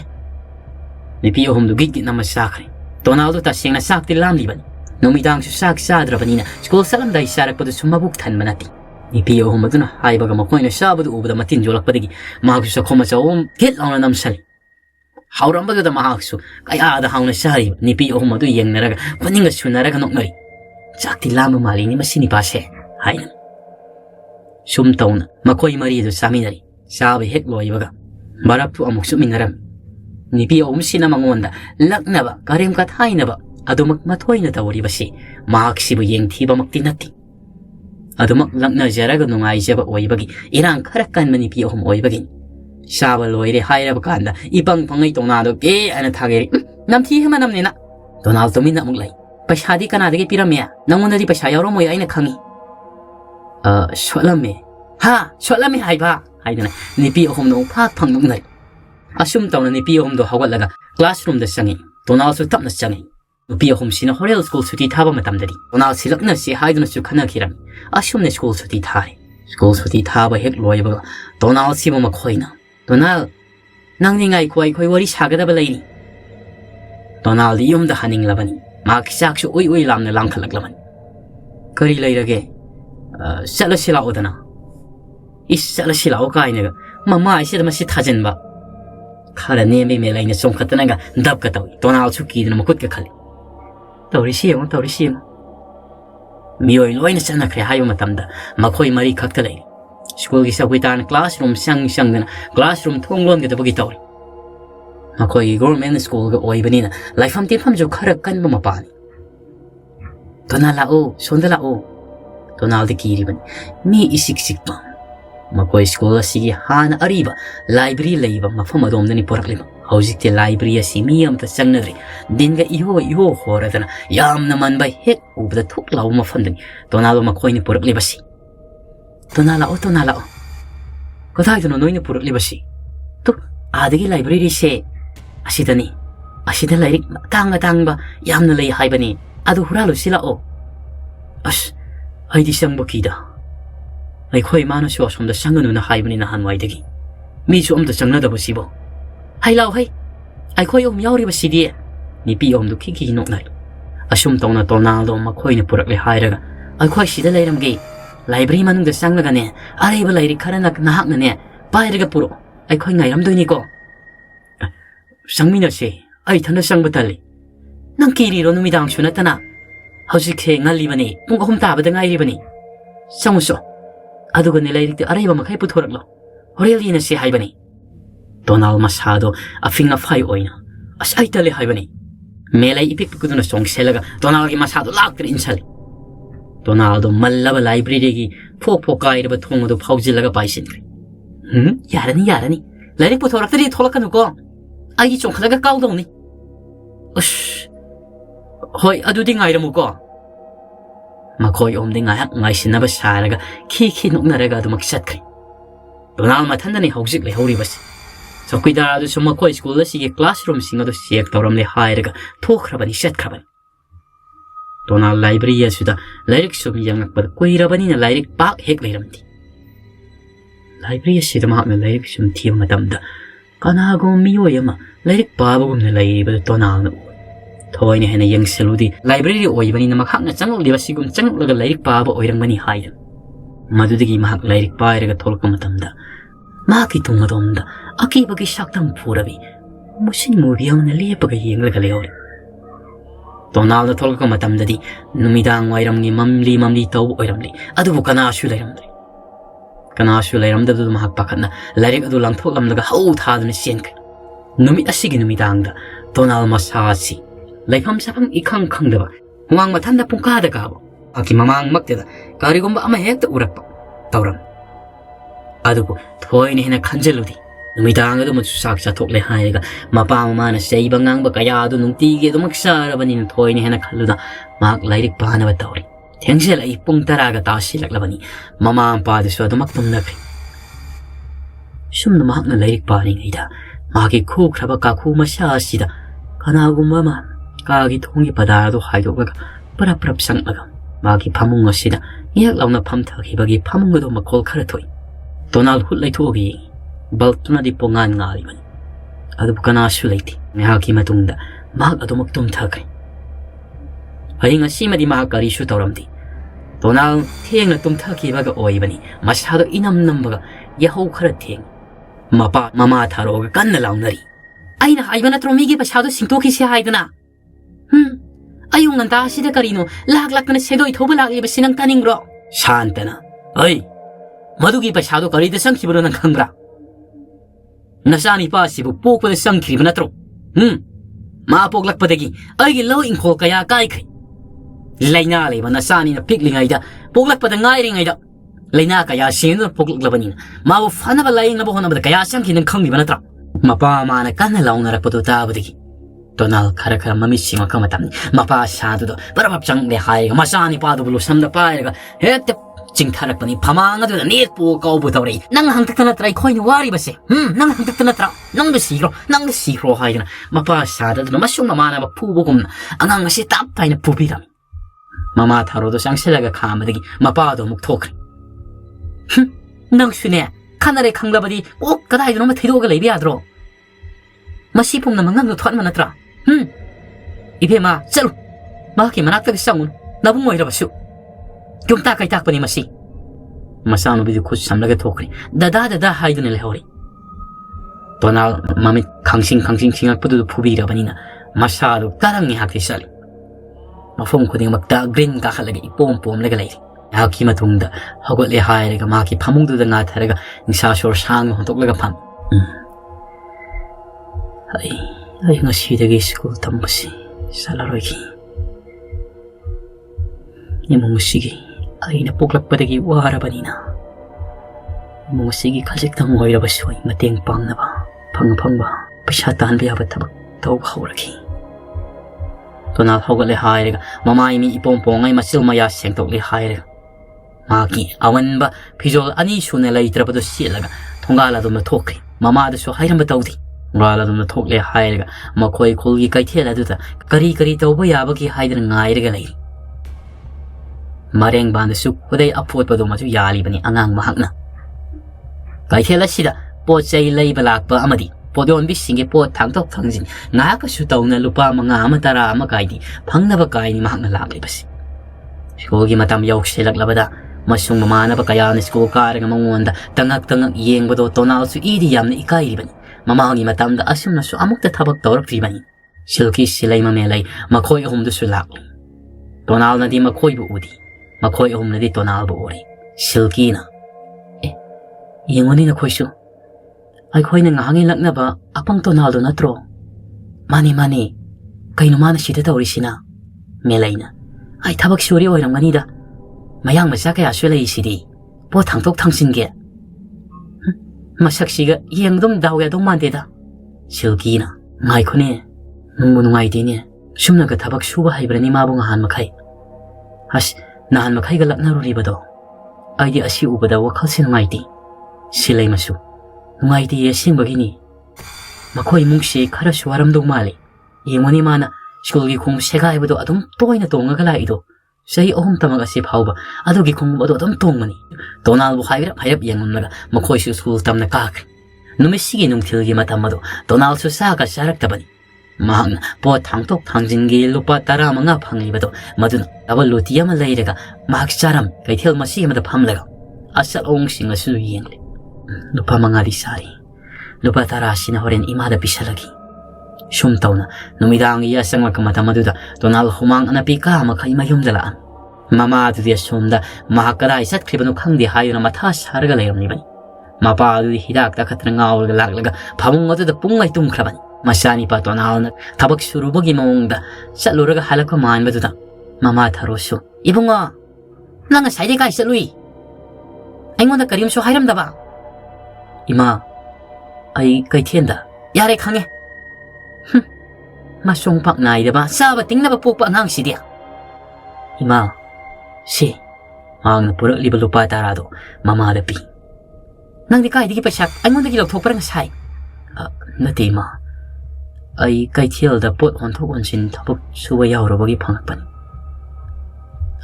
ꯅꯨꯄꯤ ꯑꯍꯨꯝꯗꯨ ꯒꯤꯠ ꯑꯃ ꯆꯥꯈ꯭ꯔꯦ ꯇꯣꯅꯥꯜꯗꯣ ꯇꯁꯦꯡꯅ ꯆꯥꯛꯇꯤ ꯂꯥꯝꯂꯤꯕꯅꯤ ꯅꯨꯃꯤꯗꯥꯡꯁꯨ ꯆꯥꯛ ꯆꯥꯗ꯭ꯔꯕꯅꯤꯅ ꯁ꯭ꯀꯨꯜ ꯆꯠꯂꯝꯗꯥꯏ ꯆꯥꯔꯛꯄꯗꯨꯁꯨ ꯃꯕꯨꯛ ꯊꯟꯕ ꯅꯠꯇꯦ ꯅꯨꯄꯤ ꯑꯍꯨꯝ ꯑꯗꯨꯅ ꯍꯥꯏꯕꯒ ꯃꯈꯣꯏꯅ ꯆꯥꯕꯗꯨ ꯎꯕꯗ ꯃꯇꯤꯟ ꯌꯣꯜꯂꯛꯄꯗꯒꯤ ꯃꯍꯥꯛꯁꯨ ꯆꯈꯣꯝ ꯑꯆꯧꯕ ꯒꯤꯠ ꯂꯥꯎꯅ ꯅꯝꯁꯜꯂꯤ ꯍꯥꯎꯔꯝꯕꯗꯨꯗ ꯃꯍꯥꯛꯁꯨ ꯀꯌꯥꯗ ꯍꯥꯎꯅ ꯆꯥꯔꯤꯕ ꯅꯨꯄꯤ ꯑꯍꯨꯝ ꯑꯗꯨ ꯌꯦꯡꯅꯔꯒ ꯈꯨꯅꯤꯡꯒ ꯁꯨꯅꯔꯒ ꯅꯣꯛꯅꯔꯤ ꯆꯥꯛꯇꯤ ꯂꯥꯝꯕ ꯃꯥꯜꯂꯤꯅꯤ ꯃꯁꯤ ꯅꯤꯄꯥꯁꯦ ꯍꯥꯏꯅ ꯁꯨꯝ ꯇꯧꯅ ꯃꯈꯣꯏ ꯃꯔꯤꯗꯨ ꯆꯥꯃꯤꯟꯅꯔꯤ ꯆꯥꯕ ꯍꯦꯛ ꯂꯣꯏꯕꯒ ꯕꯔꯞꯇꯨ ꯑꯃꯨꯛ ꯆꯨꯞꯃꯤꯟꯅꯔꯝꯃꯤ ꯅꯨꯄꯤ ꯑꯍꯨꯝꯁꯤꯅ ꯃꯉꯣꯟꯗ ꯂꯛꯅꯕ ꯀꯔꯦꯝ ꯀꯊꯥꯏꯅꯕ ꯑꯗꯨꯃꯛ ꯃꯊꯣꯏꯅ ꯇꯧꯔꯤꯕꯁꯤ ꯃꯍꯥꯛꯁꯤꯕꯨ ꯌꯦꯡꯊꯤꯕꯃꯛꯇꯤ ꯅꯠꯇꯦ ꯑꯗꯨꯃꯛ ꯂꯛꯅꯖꯔꯒ ꯅꯨꯡꯉꯥꯏꯖꯕ ꯑꯣꯏꯕꯒꯤ ꯏꯔꯥꯡ ꯈꯔ ꯀꯟꯕ ꯅꯨꯄꯤ ꯑꯍꯨꯝ ꯑꯣꯏꯕꯒꯤꯅꯤ ꯆꯥꯕ ꯂꯣꯏꯔꯦ ꯍꯥꯏꯔꯕ ꯀꯥꯟꯗ ꯏꯄꯪ ꯄꯪꯉꯩ ꯇꯣꯅꯥꯜꯗꯣ ꯀꯦ ꯍꯥꯏꯅ ꯊꯥꯒꯦꯔꯤ ꯅꯝꯊꯤ ꯃꯅꯝꯅꯤꯅ ꯇꯣꯅꯥꯜ ꯇꯨꯃꯤꯟꯅ ꯑꯃꯨꯛ ꯂꯩ ꯄꯩꯁꯥꯗꯤ ꯀꯅꯥꯗꯒꯤ ꯄꯤꯔꯝꯃꯦ ꯅꯪꯉꯣꯟꯗꯗꯤ ꯄꯩꯁꯥ ꯌꯥꯎꯔꯝꯃꯣꯏ ꯑꯩꯅ ꯈꯪꯉꯤ ꯁꯣꯠꯂꯝꯃꯦ ꯁꯣꯠꯂꯝꯃꯦ ꯍꯥꯏꯕ ꯍꯥꯏꯗꯅ ꯅꯨꯄꯤ ꯑꯍꯨꯝꯗꯣ ꯐꯥꯛ ꯐꯪꯅꯣꯛꯅꯔꯤ ꯑꯁꯨꯝ ꯇꯧꯅ ꯅꯨꯄꯤ ꯑꯍꯨꯝꯗꯣ ꯍꯧꯒꯠꯂꯒ ꯀ꯭ꯂꯥꯁꯔꯨꯝꯗ ꯆꯪꯉꯤ ꯇꯣꯅꯥꯜꯁꯨ ꯇꯞꯅ ꯆꯪꯉꯤ ꯅꯨꯄꯤ ꯑꯍꯨꯝꯁꯤꯅ ꯍꯣꯔꯦꯟ ꯁ꯭ꯀꯨꯜ ꯁꯨꯇꯤ ꯊꯥꯕ ꯃꯇꯝꯗꯗꯤ ꯇꯣꯅꯥꯜ ꯁꯤꯜꯂꯛꯅꯁꯤ ꯍꯥꯏꯗꯨꯅꯁꯨ ꯈꯟꯅꯈꯤꯔꯝꯃꯤ ꯑꯁꯨꯝꯅ ꯁ꯭ꯀꯨꯜ ꯁꯨꯇꯤ ꯊꯥꯔꯦ ꯁ꯭ꯀꯨꯜ ꯁꯨꯇꯤ ꯊꯥꯕ ꯍꯦꯛ ꯂꯣꯏꯕꯒ ꯇꯣꯅꯥꯜꯁꯤꯕꯨ ꯃꯈꯣꯏꯅ ꯇꯣꯅꯥꯜ ꯅꯪꯗꯤ ꯉꯥꯏꯈꯣ ꯑꯩꯈꯣꯏ ꯋꯥꯔꯤ ꯁꯥꯒꯗꯕ ꯂꯩꯔꯤ ꯇꯣꯅꯥꯜꯗꯤ ꯌꯨꯝꯗ ꯍꯟꯅꯤꯡꯂꯕꯅꯤ ꯃꯍꯥꯛꯀꯤ ꯆꯥꯛꯁꯨ ꯎꯏ ꯂꯥꯝꯅ ꯂꯥꯝꯈꯠꯂꯛꯂꯕꯅꯤ ꯀꯔꯤ ꯂꯩꯔꯒꯦ ꯆꯠꯂꯁꯤ ꯂꯥꯛꯑꯣꯗꯅ ꯆꯠꯂꯁꯤ ꯂꯥꯛꯑꯣ ꯀꯥꯏꯅꯒ ꯃꯃꯥꯏꯁꯤꯗ ꯃꯁꯤ ꯊꯥꯖꯤꯟꯕ ꯈꯔ ꯅꯦꯝꯕ ꯃꯦꯂꯩꯅ ꯆꯣꯡꯈꯠꯇꯅꯒ ꯗꯞꯀ ꯇꯧꯏ ꯇꯣꯅꯥꯜꯁꯨ ꯀꯤꯗꯅ ꯃꯈꯨꯠꯀ ꯈꯜꯂꯤ ꯇꯧꯔꯤꯁꯤ ꯌꯦꯡꯉꯣ ꯃꯤꯑꯣꯏ ꯂꯣꯏꯅ ꯆꯠꯅꯈ꯭ꯔꯦ ꯍꯥꯏꯕ ꯃꯇꯝꯗ ꯃꯈꯣꯏ ꯃꯔꯤ ꯈꯛꯇ ꯂꯩꯔꯤ ꯁ꯭ꯀꯨꯜꯒꯤ ꯆꯧꯀꯤꯗꯥꯔꯅ ꯀ꯭ꯂꯥꯁꯔꯨꯝ ꯆꯪꯗꯅ ꯀ꯭ꯂꯥꯁꯔꯨꯝ ꯊꯣꯡ ꯂꯣꯟꯒꯗꯕꯒꯤ ꯇꯧꯔꯤ ꯃꯈꯣꯏꯒꯤ ꯒꯣꯔꯃꯦꯟ ꯁ꯭ꯀꯨꯜꯒ ꯑꯣꯏꯕꯅꯤꯅ ꯂꯥꯏꯐꯝ ꯇꯤꯟꯐꯝꯁꯨ ꯈꯔ ꯀꯟꯕ ꯃꯄꯥꯅꯤ ꯇꯣꯅꯥꯜ ꯂꯥꯛꯑꯣ ꯁꯣꯝꯗ ꯂꯥꯛꯑꯣ ꯇꯣꯅꯥꯜꯗꯤ ꯀꯤꯔꯤꯕꯅꯤ ꯃꯤ ꯏꯆꯤꯛ ꯆꯤꯛꯄ ꯃꯈꯣꯏ ꯁ꯭ꯀꯨꯜ ꯑꯁꯤꯒꯤ ꯍꯥꯟꯅ ꯑꯔꯤꯕ ꯂꯥꯏꯕ꯭ꯔꯦꯔꯤ ꯂꯩꯕ ꯃꯐꯝ ꯑꯗꯣꯝꯗꯅꯤ ꯄꯨꯔꯛꯂꯤꯕ ꯍꯧꯖꯤꯛꯇꯤ ꯂꯥꯏꯕ꯭ꯔꯦꯔꯤ ꯑꯁꯤ ꯃꯤ ꯑꯃꯇ ꯆꯪꯅꯗ꯭ꯔꯤ ꯗꯤꯟꯒ ꯏꯍꯣ ꯍꯣꯔꯗꯅ ꯌꯥꯝꯅ ꯃꯟꯕ ꯍꯦꯛ ꯎꯕꯗ ꯊꯨꯛ ꯂꯥꯎꯕ ꯃꯐꯝꯗꯅꯤ ꯇꯣꯅꯥꯜꯕꯨ ꯃꯈꯣꯏꯅ ꯄꯨꯔꯛꯂꯤꯕꯁꯤ ꯇꯣꯅꯥꯜ ꯂꯥꯛꯑꯣ ꯀꯗꯥꯏꯗꯅꯣ ꯅꯣꯏꯅ ꯄꯨꯔꯛꯂꯤꯕꯁꯤ ꯑꯥꯗꯒꯤ ꯂꯥꯏꯕ꯭ꯔꯦꯔꯤꯁꯦ ꯑꯁꯤꯗꯅꯤ ꯑꯁꯤꯗ ꯂꯥꯏꯔꯤꯛ ꯑꯇꯥꯡꯕ ꯌꯥꯝꯅ ꯂꯩ ꯍꯥꯏꯕꯅꯤ ꯑꯗꯨ ꯍꯨꯔꯥꯜꯂꯨꯁꯤ ꯂꯥꯛꯑꯣ ꯑꯁ ꯑꯩꯗꯤ ꯆꯪꯕ ꯀꯤꯗ ꯑꯩꯈꯣꯏ ꯏꯃꯥꯅꯁꯨ ꯑꯁꯣꯝꯗ ꯆꯪꯒꯅꯨꯅ ꯍꯥꯏꯕꯅꯤ ꯅꯍꯥꯟꯋꯥꯏꯗꯒꯤ ꯃꯤꯁꯨ ꯑꯝꯇ ꯆꯪꯅꯗꯕꯁꯤꯕꯣ ꯍꯩ ꯂꯥꯎ ꯑꯩꯈꯣꯏ ꯑꯍꯨꯝ ꯌꯥꯎꯔꯤꯕꯁꯤꯗꯤ ꯅꯨꯄꯤ ꯑꯍꯨꯝꯗꯨ ꯈꯤꯈꯤ ꯅꯣꯛꯅꯔꯤ ꯑꯁꯨꯝ ꯇꯧꯅ ꯇꯣꯅꯥꯜꯗꯣ ꯃꯈꯣꯏꯅ ꯄꯨꯔꯛꯂꯦ ꯍꯥꯏꯔꯒ ꯑꯩꯈꯣꯏ ꯁꯤꯗ ꯂꯩꯔꯝꯒꯦ ꯂꯥꯏꯕ꯭ꯔꯦꯔꯤ ꯃꯅꯨꯡꯗ ꯆꯪꯂꯒꯅꯦ ꯑꯔꯩꯕ ꯂꯥꯏꯔꯤꯛ ꯈꯔ ꯅꯍꯥꯛꯅꯅꯦ ꯄꯥꯏꯔꯒ ꯄꯨꯔꯛꯑꯣ ꯑꯩꯈꯣꯏ ꯉꯥꯏꯔꯝꯗꯣꯏꯅꯤꯀꯣ ꯆꯪꯃꯤꯟꯅꯁꯦ ꯑꯩ ꯏꯊꯟꯗ ꯆꯪꯕ ꯇꯜꯂꯤ ꯅꯪ ꯀꯤꯔꯤꯔꯣ ꯅꯨꯃꯤꯗꯥꯡꯁꯨ ꯅꯠꯇꯅ ꯍꯧꯖꯤꯛꯁꯦ ꯉꯜꯂꯤꯕꯅꯤ ꯄꯨꯡ 3 ꯇꯥꯕꯗ ꯉꯥꯏꯔꯤꯕꯅꯤ ꯆꯪꯉꯨꯆꯣ ꯑꯗꯨꯒꯅꯦ ꯂꯥꯏꯔꯤꯛꯇꯤ ꯑꯔꯩꯕ ꯃꯈꯩ ꯄꯨꯊꯣꯔꯛꯂꯣ ꯍꯣꯔꯦꯟ ꯌꯦꯡꯅꯁꯤ ꯍꯥꯏꯕꯅꯤ ꯇꯣꯅꯥꯜ ꯃꯁꯥꯗꯣ ꯑꯐꯤꯡ ꯑꯐꯥꯏ ꯑꯣꯏꯅ ꯑꯁ ꯑꯩ ꯇꯜꯂꯤ ꯍꯥꯏꯕꯅꯤ ꯃꯦꯂꯩ ꯏꯄꯤꯛꯄꯤꯛꯗꯨꯅ ꯆꯣꯡꯁꯤꯜꯂꯒ ꯇꯣꯅꯥꯜꯒꯤ ꯃꯁꯥꯗꯣ ꯂꯥꯛꯇꯨꯅ ꯏꯟꯁꯜꯂꯤ ꯇꯣꯅꯥꯜꯗꯣ ꯃꯜꯂꯕ ꯂꯥꯏꯕ꯭ꯔꯦꯔꯤꯒꯤ ꯐꯣꯛ ꯀꯥꯏꯔꯕ ꯊꯣꯡ ꯑꯗꯨ ꯐꯥꯎꯖꯤꯜꯂꯒ ꯄꯥꯏꯁꯤꯟꯈ꯭ꯔꯦ ꯌꯥꯔꯅꯤ ꯂꯥꯏꯔꯤꯛ ꯄꯨꯊꯣꯔꯛꯇ꯭ꯔꯗꯤ ꯊꯣꯛꯂꯛꯀꯅꯨꯀꯣ ꯑꯩꯒꯤ ꯆꯣꯡꯈꯠꯂꯒ ꯀꯥꯎꯗꯧꯅꯤ ꯑꯁ ꯍꯣꯏ ꯑꯗꯨꯗꯤ ꯉꯥꯏꯔꯝꯃꯨꯀꯣ ꯃꯈꯣꯏ ꯑꯍꯨꯝꯗꯤ ꯉꯥꯏꯍꯥꯛ ꯉꯥꯏꯁꯤꯟꯅꯕ ꯁꯥꯔꯒ ꯈꯤ ꯅꯣꯛꯅꯔꯒ ꯑꯗꯨꯃꯛ ꯆꯠꯈ꯭ꯔꯦ Donald Mathandani hojik le hori basi Sokuidar adu suma ko school si classroom singa do siek tawram le hairaga thokhrabani setkrabani Donald library asuda lyric sum yang pad koirabani na lyric pak hek leiramdi library asida ma lyric sum thiam matamda kana go miyo yama lyric pabagum na leiba Donald na Thoi ne hena yang seludi library oibani na makhak na changok liba sigum changok laga lyric paba oirangmani haida madudigi mahak lyric pairaga tholka matamda maki tungadomda akibagi shaktam purabi musin movie amna lepaga yenglaga leori Donald tholka matamdadi numidang wairamni mamli taw oiramli adubu kana ashu leiramda du mahak pakatna lyric adu langthoklamlaga hau thadna sienka numit asigi numidangda Donald masasi Laifam sapang ikang kangdaba huang mathanda pungkada kabo aki mamang makteda karigomba ama hekta urakpa tawram adubu thoi ne hena khanjeludi numidang adu machu sak chathokle haiga mapa mama na seiba ngang ba kaya adu nungti ge du maksarabani thoi ne hena khalluda mak lairik pahana ba tawri thengsel ai pung taraga tashi laklabani mama pa de so adu maktum na sumna mak na lairik pani ngeida maki khu khraba ka khu masha sida kanagumba ma Kagi thongi padado haidogaga parap sanglaga magi phamung asida yak launa pham thakibagi phamung do makol khara thoi Donald hut lai thogi baltuna di pongan ngali bani adu kana su leiti mehaki matungda mag adu maktum thakri hainga simadi ma kari su tawramdi Donald thengna tum thakibaga oibani masado inam nambaga yahau khara theng mapa mama tharoga kanna launari aina haibana tromigi pasado singtoki si haidana Ayung nanta sida karino lak kana sedoi thoba lagli ba sinang taningro shantana ai madugi pasado kari de sangkhibro nang khangra nasani pa sibu pokpa de sangkhibna natro ma poklak padagi ai gi lo ingkhol kaya kai khai laina le ba nasani na piklingai da poklak pada ngai ringai da laina kaya sin poklak labani ma bu fana ba laing na bo hona ba kaya sangkhi nang khangli ba natra mapa ma na kana launa ra padu ta badagi Donald kara mami singa kamatam mapa sadu do parapap chang le hai masani pa do bulu samda pa ga hekte ching tharak pani phamanga do net po ka bu tawri nang hang takna trai khoi ni wari base nang hang takna tra nang de sigro hai na mapa sadu do masung mama na pu bu gum anang masi tap pai na pu biram mama tharo do sangsela ga khama degi mapa do muk thokri nang sune khanare khanglabadi ok kadai do ma thido ga leibi adro masi pum na mangang do thwan manatra Ibema, chalo. Maki manakta ki sangun. Nabung mo irabasu. Kyumta kay takpani masi. Masano bidu khus samlaga thokri. Dada haidun le hori. Donald mami kangsing chingak pudu phubi rabanina. Masado tarang ni hakti sali. Mafong khuding magta green ka khalagi ipom laga lai. Haki matungda hagot le hairaga maki phamung du da nga tharaga ingsa shor sang hontok laga pham. Ay ngasidagi school tambasi salarogi imusigi ay napuklak padagi warabanina imusigi khajiktang oirabasoi mateng pangnaba phangba paisa tanba yaba thabak tawba hawraki Donald hawgale hairaga mamai mi ipompongai masil maya sengtokle hairaga maki awanba phijol ani sune laitrabado silaga thongala dum thokri mama da so hairamba tawdi Rala dum thokle hairaga makhoi khulgi kaithela duda kari tawba yabagi haidra ngairaga lei mareng ban su khudai apot padu machu yali bani angang mahakna kaithela sida pochai lei balak pa amadi podon bi singe pot thangtok thangjin nga ka su tawna lupa manga ama tara ama kaidi phangna ba kaini mahakna lakli basi skogi matam yauselak labada masung mamana ba kaya ni sko karaga mangonda tangak yengbado tonal su idi yamna ikai bani Mamagi matamda asum na su amukta tabak tawrak tribani. Silki silay mamelay makoy ahum du sulak. Donald na di makoy bu udi. Makoy ahum na di Donald bu uri. Silki na. Ingoni na koy su. Ay koy na ngahangin lak na ba apang Donaldo na tro. Mani. Kay naman na sida tawri sina. Melay na. Ay tabak suri oirang manida. Mayang masakay asulay isidi. Po tangtok tangsinge. Masaksiga yengdom dawya dong mandeda silkina ngai khone nungbu nungai dine sumna ga thabak suba haibrani mabung han makhai has nahan makhai ga lakna ruri bado aidi asi ubada wakhal sin ngai ti Silay masu. Nungai di yasing bagini. Makoy mungsi kara suwaram dong mali. Yemoni mana school gi kung sega ibado adum toy na tonga kala ido. Say ohum tamag asip hawba. Ado gi kung bado adum tong mani. Donald bu hayap yangon naga makoy su school tam na kak. Numisigi nung tilgi matamado. Donald su saka sarak tabani. Mahang po tangtok tangjingi lupa tara mga panglibado. Maduna abal lutiya malayraga. Mahak saram kay til masi mada pamlaga. Asal ong singa su yengli. Lupa mga disari. Lupa tara sinahorin imada pisalagi. Sumtaw na numidang iya sang magkamata maduda. Donal humang anapika makay mayum dalaan. Mama adu diya sumda mahakara isat kribano kang di hayo na matas haraga layam nibani. Mapa adu di hidak dakat na ngawal galaglaga. Pamung adu da pungay tumkrabani. Masani pa Donal na tabak surubagi maungda. Sa luraga halak kumain maduda. Mama taroso. Ibunga. Nanga sayde ka isa lui. Aingonda karim so hayram daba. Ima. Ay kay tienda. Yare kange. Masong pak na ida ba? Saba ting na ba ang si dia? Ima, si, ang napuro liba lupa tarado, mamalapi. Nang di kay di kipasak, ay mo nagilog to parang say. Nati ma, ay kay tiel da pot on to onsin tapok suwayaw ro bagi pangakpan.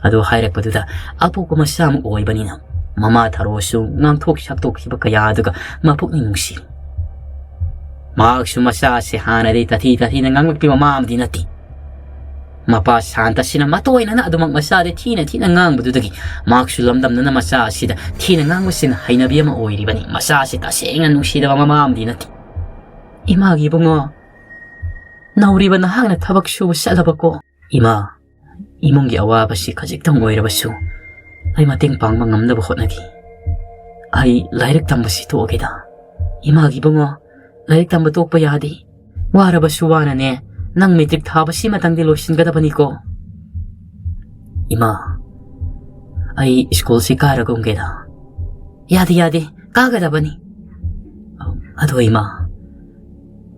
Ado hayrak paduda, apo ko masam oy banina. Mama taroso, nang tok hiba kaya aduga, mapok ni nungsi. Magsumasa si Hana di tati nang magpimamam di nati. Mapasanta sina matoy na adumang masada tina ngang bududagi. Magsulamdam na masa sida ngang masin hainabiya maoy ribani. Masa sita singan nung sida mamamam di nati. Imagi bungo. Nauriba na hang na tabak su sa labak ko. Ima, imong giawa ba si kajiktang oy rabasu. Ay mating pang mangam na bukot nagi. Ay lairik tamba si to okay da. Imagi bungo. Laik tamba tok pa yadi. Wara ba suwana ne, nang metric taba si matang dilosin ka tapani ko. Ima, ay school si karagong kita. Yadi, kagada ba ni? Ato ima,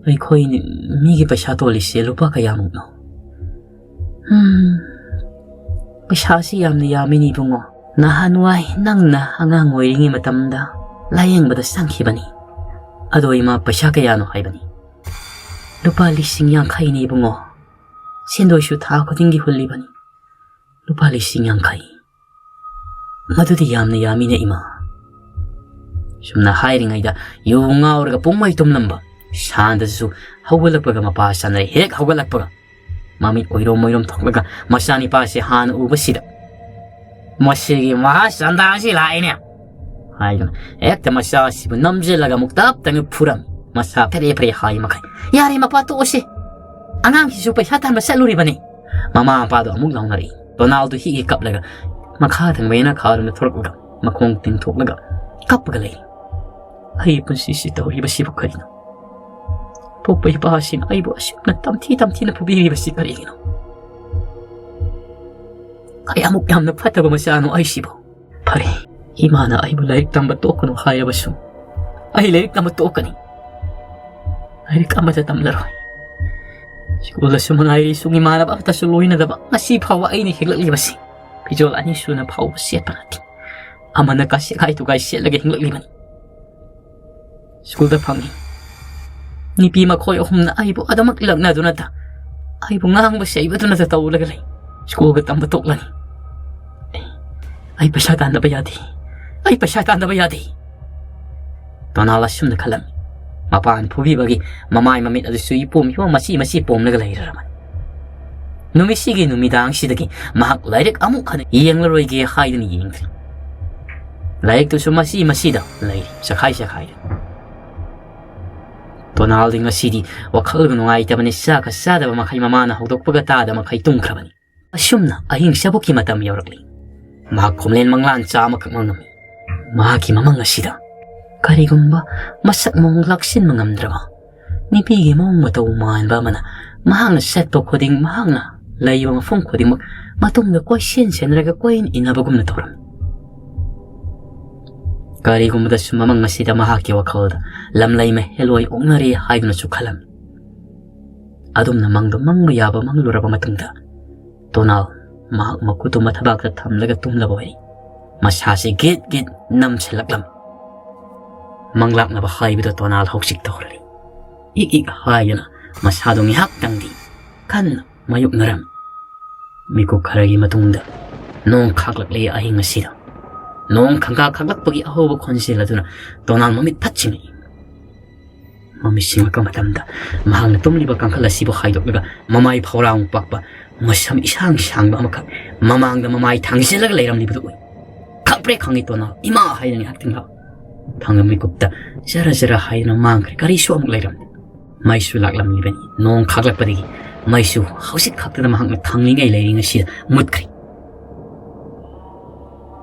ay ko'y migi pa siya tolis siya lupa kaya mong no. Pasya siyam na yamin ibong mo. Nahanway nang na hangangoy ringi matamda. Layang badasang hibani. Adoy ma pasya kaya no haibani. Lupa lising yang kay ni ibong mo. Sindoy siya tako dingi huli bani. Lupa lising yang kay. Madudi yam na yami na ima. Sumna hiring ay da yung nga orga pumay tumlamba. Sanda su hawalak paga mapasa na hek hawalak paga. Mamit oirom toklaga masani pa si han ubasida. Masigi mahasanda sila ini. Ayun, ekta masasi bu namjelaga muktap tangi puram. Masa pre hay makay. Yari mapato si. Angang hisupay hatan masaluri bani. Mama pado amug lang nari. Donaldo higi kaplaga. Makhatang may nakharam na turklaga. Makong tintuklaga. Kapagalay. Ay pun sisitaw iba si bukarino. Pupay bahasin ay bu asyuk na tamti na pubiri ba si karino. Kaya mukyam na pataba masyano ay sibo. Pare, imana ay malarik tang bato ko nung kaya baso. Ay larik na bato ka ni. Ay ka matatam laroy. Sigula sa mga irisong imana ba tasuluhin na daba. Nasipawa ay ni higlali basi. Pijol ani su na pawa siya pa natin. Ama na kasi kahit ugay siya lagi higlali bani. Sigula pangi. Ni pima ko'y ahum na ay bu adamak ilag na doon nata. Ay bu nga ang basya iba doon nata tao lagalay. Sikugat ang batok lang. Ay pasyatan na bayadi. Ay pasyatan na bayadi. Tonalasyon na kalam. Mapaan po bibagi mamay mamit at suyipom yung masi-masipom nagalay raman. Numisigi numidang sidagi mahak layrik amok ka na iyang laroy gaya kaya ni iyang kring. Layrik to sumasi-masida layrik sakay. Tonalding nga sidi wakal gano nga itaman isa kasada ba makay mamana hudok pagatada makay tungkrabani. Asyum na aying sabok himatam yawrakling. Mahakumlen manglan sa makakmang nami. Mahaki mamang asida. Karigumba, masak mong laksin mangamdrama. Nipigi mong mataumahan ba mana. Mahang na setpo ko ding mahang na. Layo ang fong ko ding matong na kwa siyensen raga kwa inabagum na toram. Karigumba da sumamang asida mahaki wakalda. Lamlay maheloy ong nari hayag na sukalam. Adom na mangdomang mayaba manglura pa matungda. Tonal, mahak makuto matabag at hamlaga tumlaboy. Masasi git nam silaklam. manglaknaba haibida tonal hoksik tawrali ik hayana masado ngihak tangdi kan mayuk naram miku kharagi matungda nong khaklak le ahing asida nong khangka khaklak pagi ahoba khonsel aduna tonal mamit phatchini mami singa matamda mahangna tumliba kangkhala sibo haidoklaga mamai phawrang pakpa masam isang sangba amaka mamangda mamai thangsilaga leiramni budu khapre khangi tonal ima haidani haktingla thangami kupta jara jara haina mangkre kari su amuk leiram maisu laklam libani nong khaklak padi maisu hausit khakta mahangna thanglingai leiring asi mutkri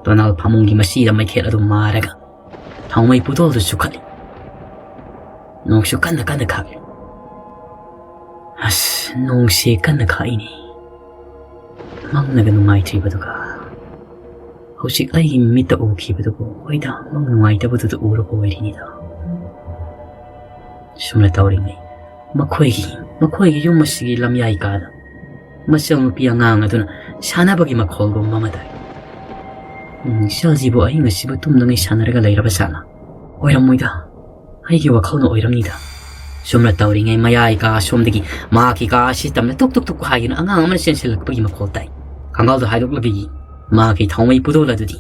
tonal pamungi masida mai khela du maraga thangmai pudol du sukhali nong su kanna khak as nong se kanna khaini mangnaga nungai tri baduga hausit ai mita uki badugo oida mang nungai ta badu uro ko wairini da sumla tawringai makhoi gi yum masigi lamyai ka da masang pi angang aduna sana bagi makhol go mamada Shalji bo ai ngasi bu tum nangai sanaraga leiraba sana oiram moida ai gi wakhol no oiram ni da sumla tawringai mayai ka somdagi ma ki ka system na tuk haina angang amana sensel pagi makhol tai kangal da haidok lagi ma ki thawmai pudol adudi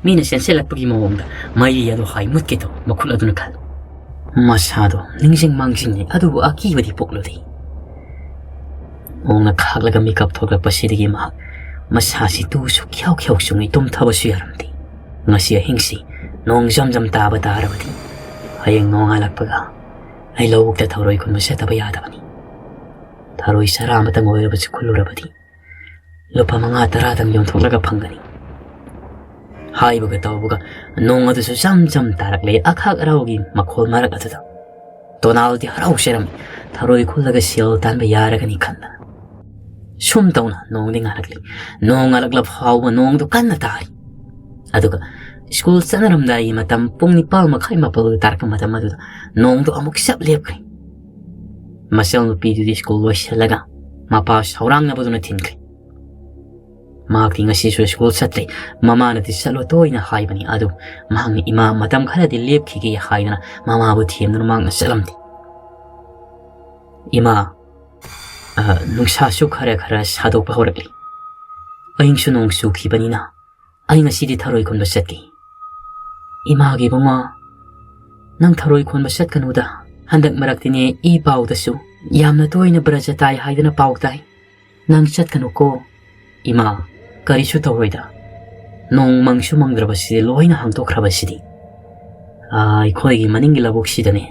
mina sensel pagi mawongda mai ya do hai mutke to makhul aduna khal masado ningsing mangsing ni adu aki wadi poklodi ongna khaglaga makeup thogla pasidigi ma masasi tu su khyau sungai tum thaba su yaramdi ngasi hingsi nong jam taba tarabadi hayeng nong alakpaga ai lawuk ta tharoi kun masa taba yadabani tharoi sarama tang oiraba chu khulurabadi lupa manga taradang yong thoglaga phangani haibaga tawbaga nong adu su jam tarakle akhak raugi makhol marak atuda tonal di harau seram tharoi khulaga sil tanba yaragani khanna sum tawna nong ding arakli nong alakla phawba nong du kanna tari aduga school sanaram dai matam pung ni pal makhai mapal tarka matam adu nong du amuk sap lepkri masal nu pi di school wasalaga mapa saurang na boduna thinkri Maaki ngasi su school satle mama na ti salo toina haibani adu mahang ima matam khara di lep khigi haina mama bu thiem nu mang salamdi ima nungsa su khara sadok pahorakli aing su nong su khibani na ai ngasi di tharoi kon basatki ima gi bunga nang tharoi kon basat kanuda handak maraktine I pau da su yamna toina braja tai haidana pau tai nang chat kanu ko ima karisu tawroida nong mangsu mangdrabasi loina hangtokrabasidi ai khoigi maningi laboksidane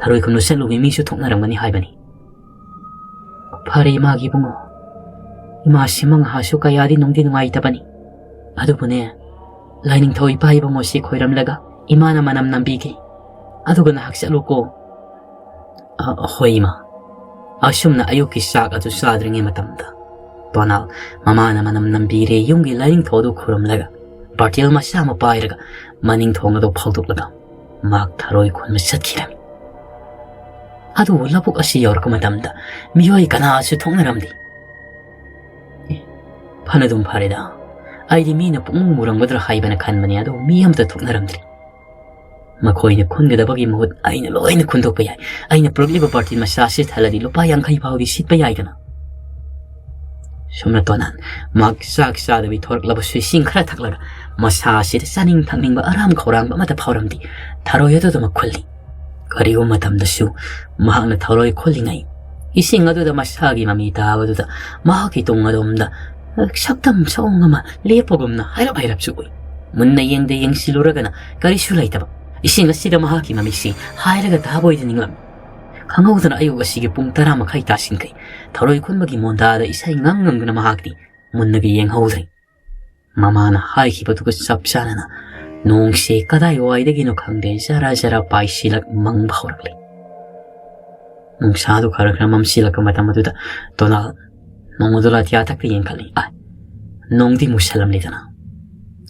tharoi kun nusalugi misu thoknaramani haibani phari magi bungo ima simang hasu kayadi nongdi nungai tabani adubune lining thoi pai bungo si khoiramlaga imana manam nambigi adugana haksaluko hoima asumna ayuki sak atu sadringe matamda Tonal, mama na manam nambire yungi lining thodu khuram laga bartil masa ma pairaga maning thonga do phalduk laga mak tharoi khun ma satkirami adu labuk asi yorka matamda miyoi kana asu thongnaramdi phanadum phareda aidi mina pung murang badra haibana khanmani adu miyam ta thongnaramdri makhoina khungedabagi mohut aina loina khundokpa yai aina progliba bartil masa se thaladi lupa yankhai phawdi sitpa yai kana Sumna tonan mak sak sadabi thork labasu sing khara thaklaga masa sir saning thangning ba aram khorang ba mata phawramdi tharoi adu ma khulli karigo matam dasu mahangna tharoi khullingai ising adu da masagi mami ta adu da mahaki tung adom da saktam song ma lepogumna hairap su munna yengde yeng siluragana kari sulai taba ising asida mahaki mami si hairaga ta boidninglam Kangawdana ayuga sige pung tara makai tasinkai tharoi khunbagi mondada isai nganggana mahakti munnagi yenghawdri mamana haikibatuga sapsanana nongse kadai waidagi no khangde jara paisilak mangbhawrakli nungsadu kharakra mamsilak matamaduda tonal nongudula tia thakri yengkhali nongdi musalam lidana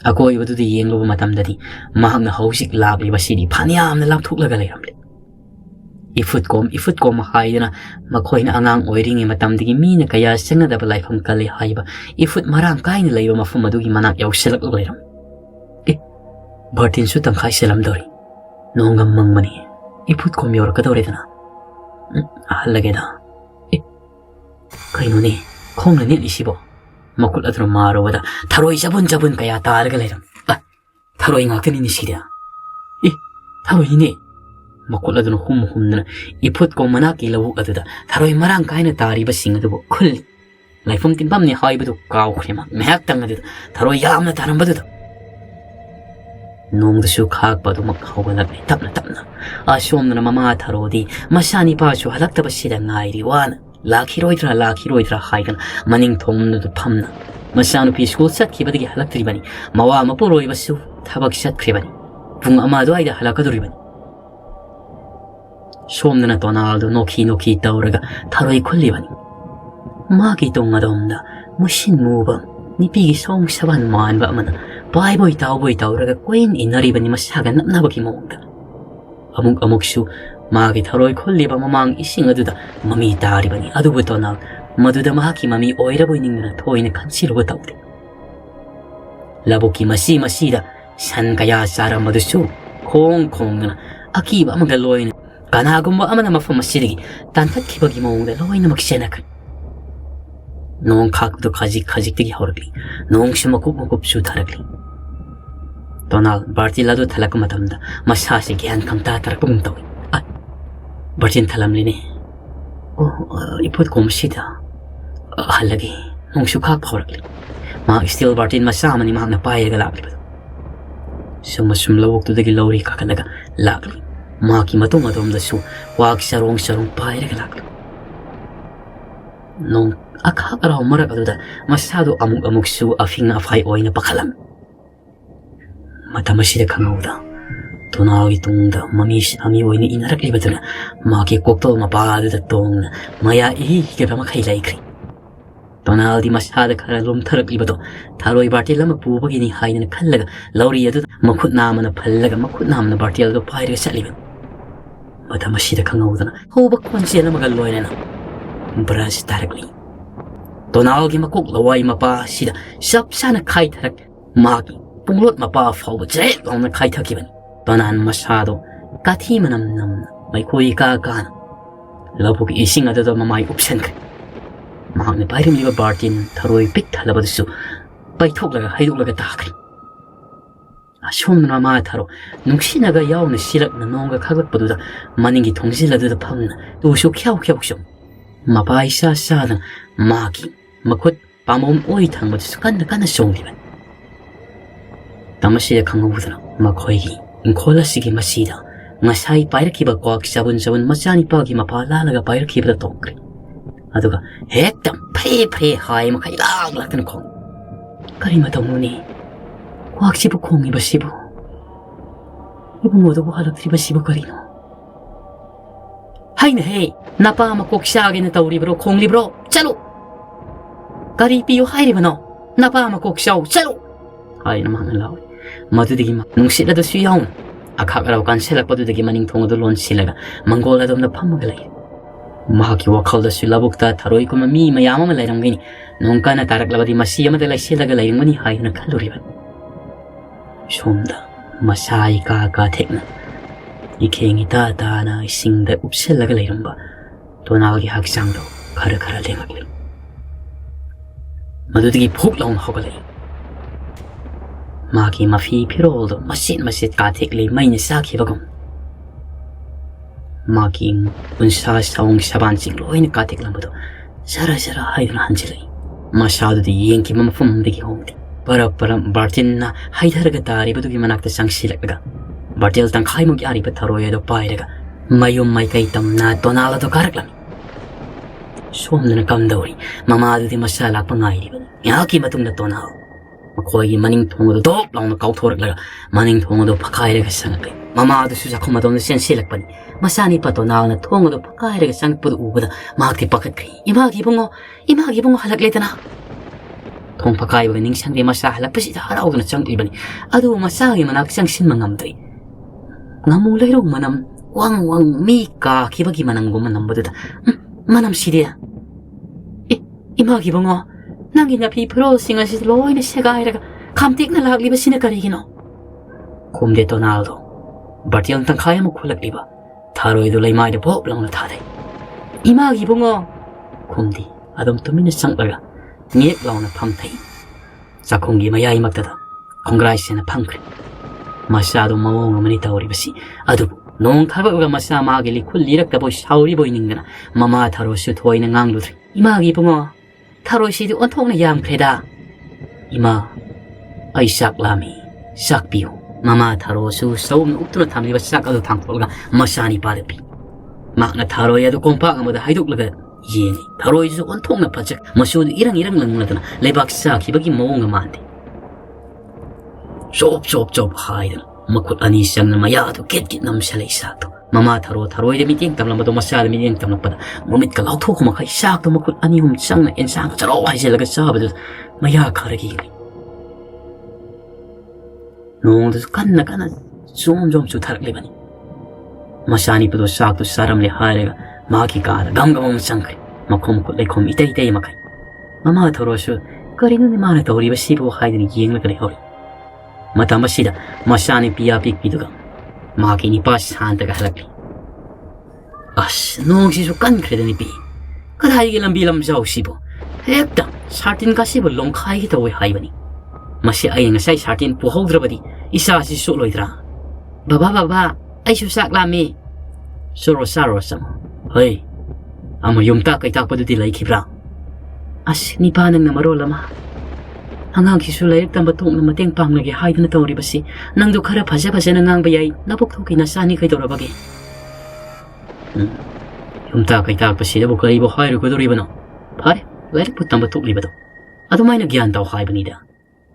akoi badudi yengloba matamdadi mahangna hausik labli basidi phaniamna lapthuklaga leiramli ifut kom haidana makhoina angang oiringi matamdigi mina kaya sengadaba laifam kali haiba ifut marang kaina leiba mafum adugi manak yauselak loiram bartin su tangkhai selam dori Nonga mangmani iput ko miyor ka daw rin na. Halagay na. Kayo ni, kung na niya isibo. Makul at rumaro wada, taroy jabun kaya talaga lang. Taroy nga kanin isiya. Taroy ni. Makul at hum na iput ko manaki lawuk at da. Taroy marang kaya na tari ba singa dubo. Kul. Laifong timpam ni hay ba do kaw krema. Meyak tanga dito. Taroy yam na tarang ba dito. Nung dasu kag pa do magkawalag ni tap na. Asyom na mama taro di. Masyani pa siyo halak tabas sila ngay riwan. Lakiroidra haigan maning thong na pamna masano pi school sat ki badigi halak tribani mawa mapuroi basu thabak sat kribani pung ama do aida halaka duribani somna tonaldo noki tauraga tharoi khulibani magi tonga domda mushin muba nipi gi song saban man ba mana bai boi tauraga queen inaribani masaga napnabaki mongda amuk su Magi tharoi khulliba mamang ising aduda mami taribani adubuto na maduda mahaki mami oira boining na thoina khansiro tawde laboki masida san kaya sara madusu khong na akiba magaloin kanagumba amana mafam masirigi tantat kibagi mongda loina maksena kan nong khakdo khaji tigi horgli nong shimakup su tharagli tonal bartilado thalak matamda masasi gyan kamta tarakum tawi Bartin talam lini. Iput ko masida. Halagi. Nung sukak pahorakli. Mga still Bartin masama ni mga napaya galakli pa. Sumasumlawag to dagi lawri kakalaga lakli. Mga kimatong atom da su. Wag sarong paya galakli. Nung akakaraw marak ato da masado amuk su afing na afay oy na pakalam. Matamasida kangawda. Tunaw itong mamis ami oy ni inarak libat na maki kokto mapado da tong maya ke pa makailay kri tunaw di masada karalom tarak libato taroy bartil ma pubagi ni hay na kallaga lauri adu makut nama na pallaga makut nama na bartil do paire sa libat mata masida kangawda na hubak kwansiya na magaloy na bras tarakli tunaw gi makuk laway mapa sida sap sana kay tarak maki punglot mapa faw jay lang na kay takiban Tonan masyado, kati manam may kuy ka. Labog ising at ito mamay upsen ka. Mahang ni Bayrim liba Bartin, taroy pik talabad su, baytok laga haydok laga takri. Asyom na mga taro, nung sinagayaw na silak na nongga kagat paduda, maningi tong sila duda pam na, duso kyaw syom. Mapay sa ng maki, makut pamom oy tang madusukan na syong liban. Tamasiya kang udra, makoygi. Inkola sige masida, ngasay pair kiba kwak sabun masani pagi mapalalaga pair kiba da tongkri. Aduga, hektam pre hay makailang latan kong. Karimata muni, kwak sibu kong iba sibu. Ibu mo do buhalak riba sibu karino. Hay na hey, napa makok siyagi na tau libro kong libro, chalo! Karipiyo hay riba no, napa makok siyaw, chalo! Hay naman ang laway. Madudigi ma nung sila do siyaw akakaraw kan sila padudigi maning tongo do lon sila manggola dom na pamagalay mahaki wakal da sila bukta taroy ko mami mayama malayrang gini nung ka na tarak labadi masiya madalay sila galayang mani hay na kaluriban somda masay kakatek na ikengi tata na ising da upsila galayang ba tunawagi hagsang do kara lengagli madudigi puklang hagalay Maki mafi piroldo masit katik li may nisaki bagong. Maki unsa saong sabansing loy na katik lang ba to. Sara hay na hansilay. Masyado di yenki mamafum digi hongdi. Para Bartin na hay daraga tari ba to gimanakta sang silak daga. Bartil tang kay magyari ba taroya do pay daga. Mayum may kaitam na tonala do karak lang. Suwam na nakamdawri. Mamado di masalak pangay di ba. Yaki matong na tonal. Makoy maning tongo do dop lang na kautorak laga maning tongo do pakay raga sangak mama do susa kuma do sen silak pani masani pa to na tongo do pakay raga sangak pud ubuda magti pakat kay imagi bungo halak leta na tong pakay ba ning sang di masahalak pasi haraw na sang ibani adu masagi manak sang sin mangamday ngamulay ro manam wang mika kibagi manang gumanam buda manam sidia imagi bungo Nangin na pipro singa si loy na siya gairaga kamtik na lagli ba sinakarigino. Kumde Tonaldo, Bartian tangkaya mo kulak liba. Taroy do lay may de pop lang na taday. Imagi bungo. Kumdi, adom tumin na sang laga. Ngiyek lang na pamtay. Sa kungi mayay magtada. Kongresya na pangkri. Masyadong mawong manita ori basi. Adubo, noong kabaga masama agili kulirak tabo shauri boy ningana. Mama taro shoot hoy na ngang lutri. Imagi bungo. Taro sido ontong na yam kreda. Ima, ay sak lami. Sak piyo. Mama taro su saum na uptuna tamli ba sak ado tangtolga masani padapi. Mak na taro yado kompa nga mo da haiduk laga. Yeni, taro isu ontong na pajak. Masyud irang-irang lang na tana. Laybak sak hibagi mawong nga mandi. Chop haidal. Makut ani siyang na maya to kit nam siya lay sakto. Mama taro ay damiting tam lang ba to masyala miting tam lang pada. Mumit ka lauto ko makay sakto makut ani hum siyang na insang charo ay siya laga sabado. Maya karagili. Noong dos kan na zoom su tarak libani. Masyani pa to sakto saram le harega makikara gamgamang sangkri. Makumkut lay kum itay makay. Mama taro siya karino ni mana tawri ba sipo haidani yeng laga lay hori. Mata masida masyani piyapik pidugang makini pas hanta ka halakli. As noong sisukan kreda ni pi kadhay gilang bilam jaw sibo hekta sartin ka sibo longkay kita way haibani masya ay nga say sartin puhaw drabadi isa si suloy dra baba ay susak lami suro sama hey ama yumta kay takpado dilay kibra as ni panang na marola ma hanggang kisulay tambatong na mateng pang lagi hay na tawri basi nang dukara pasya na ngang bayay napukto kinasani kay tora bagi yumta kay takpasi na bukay bo hay ruko dori ba no pare lari put tambatok li ba to ato may nagyan tao hay banida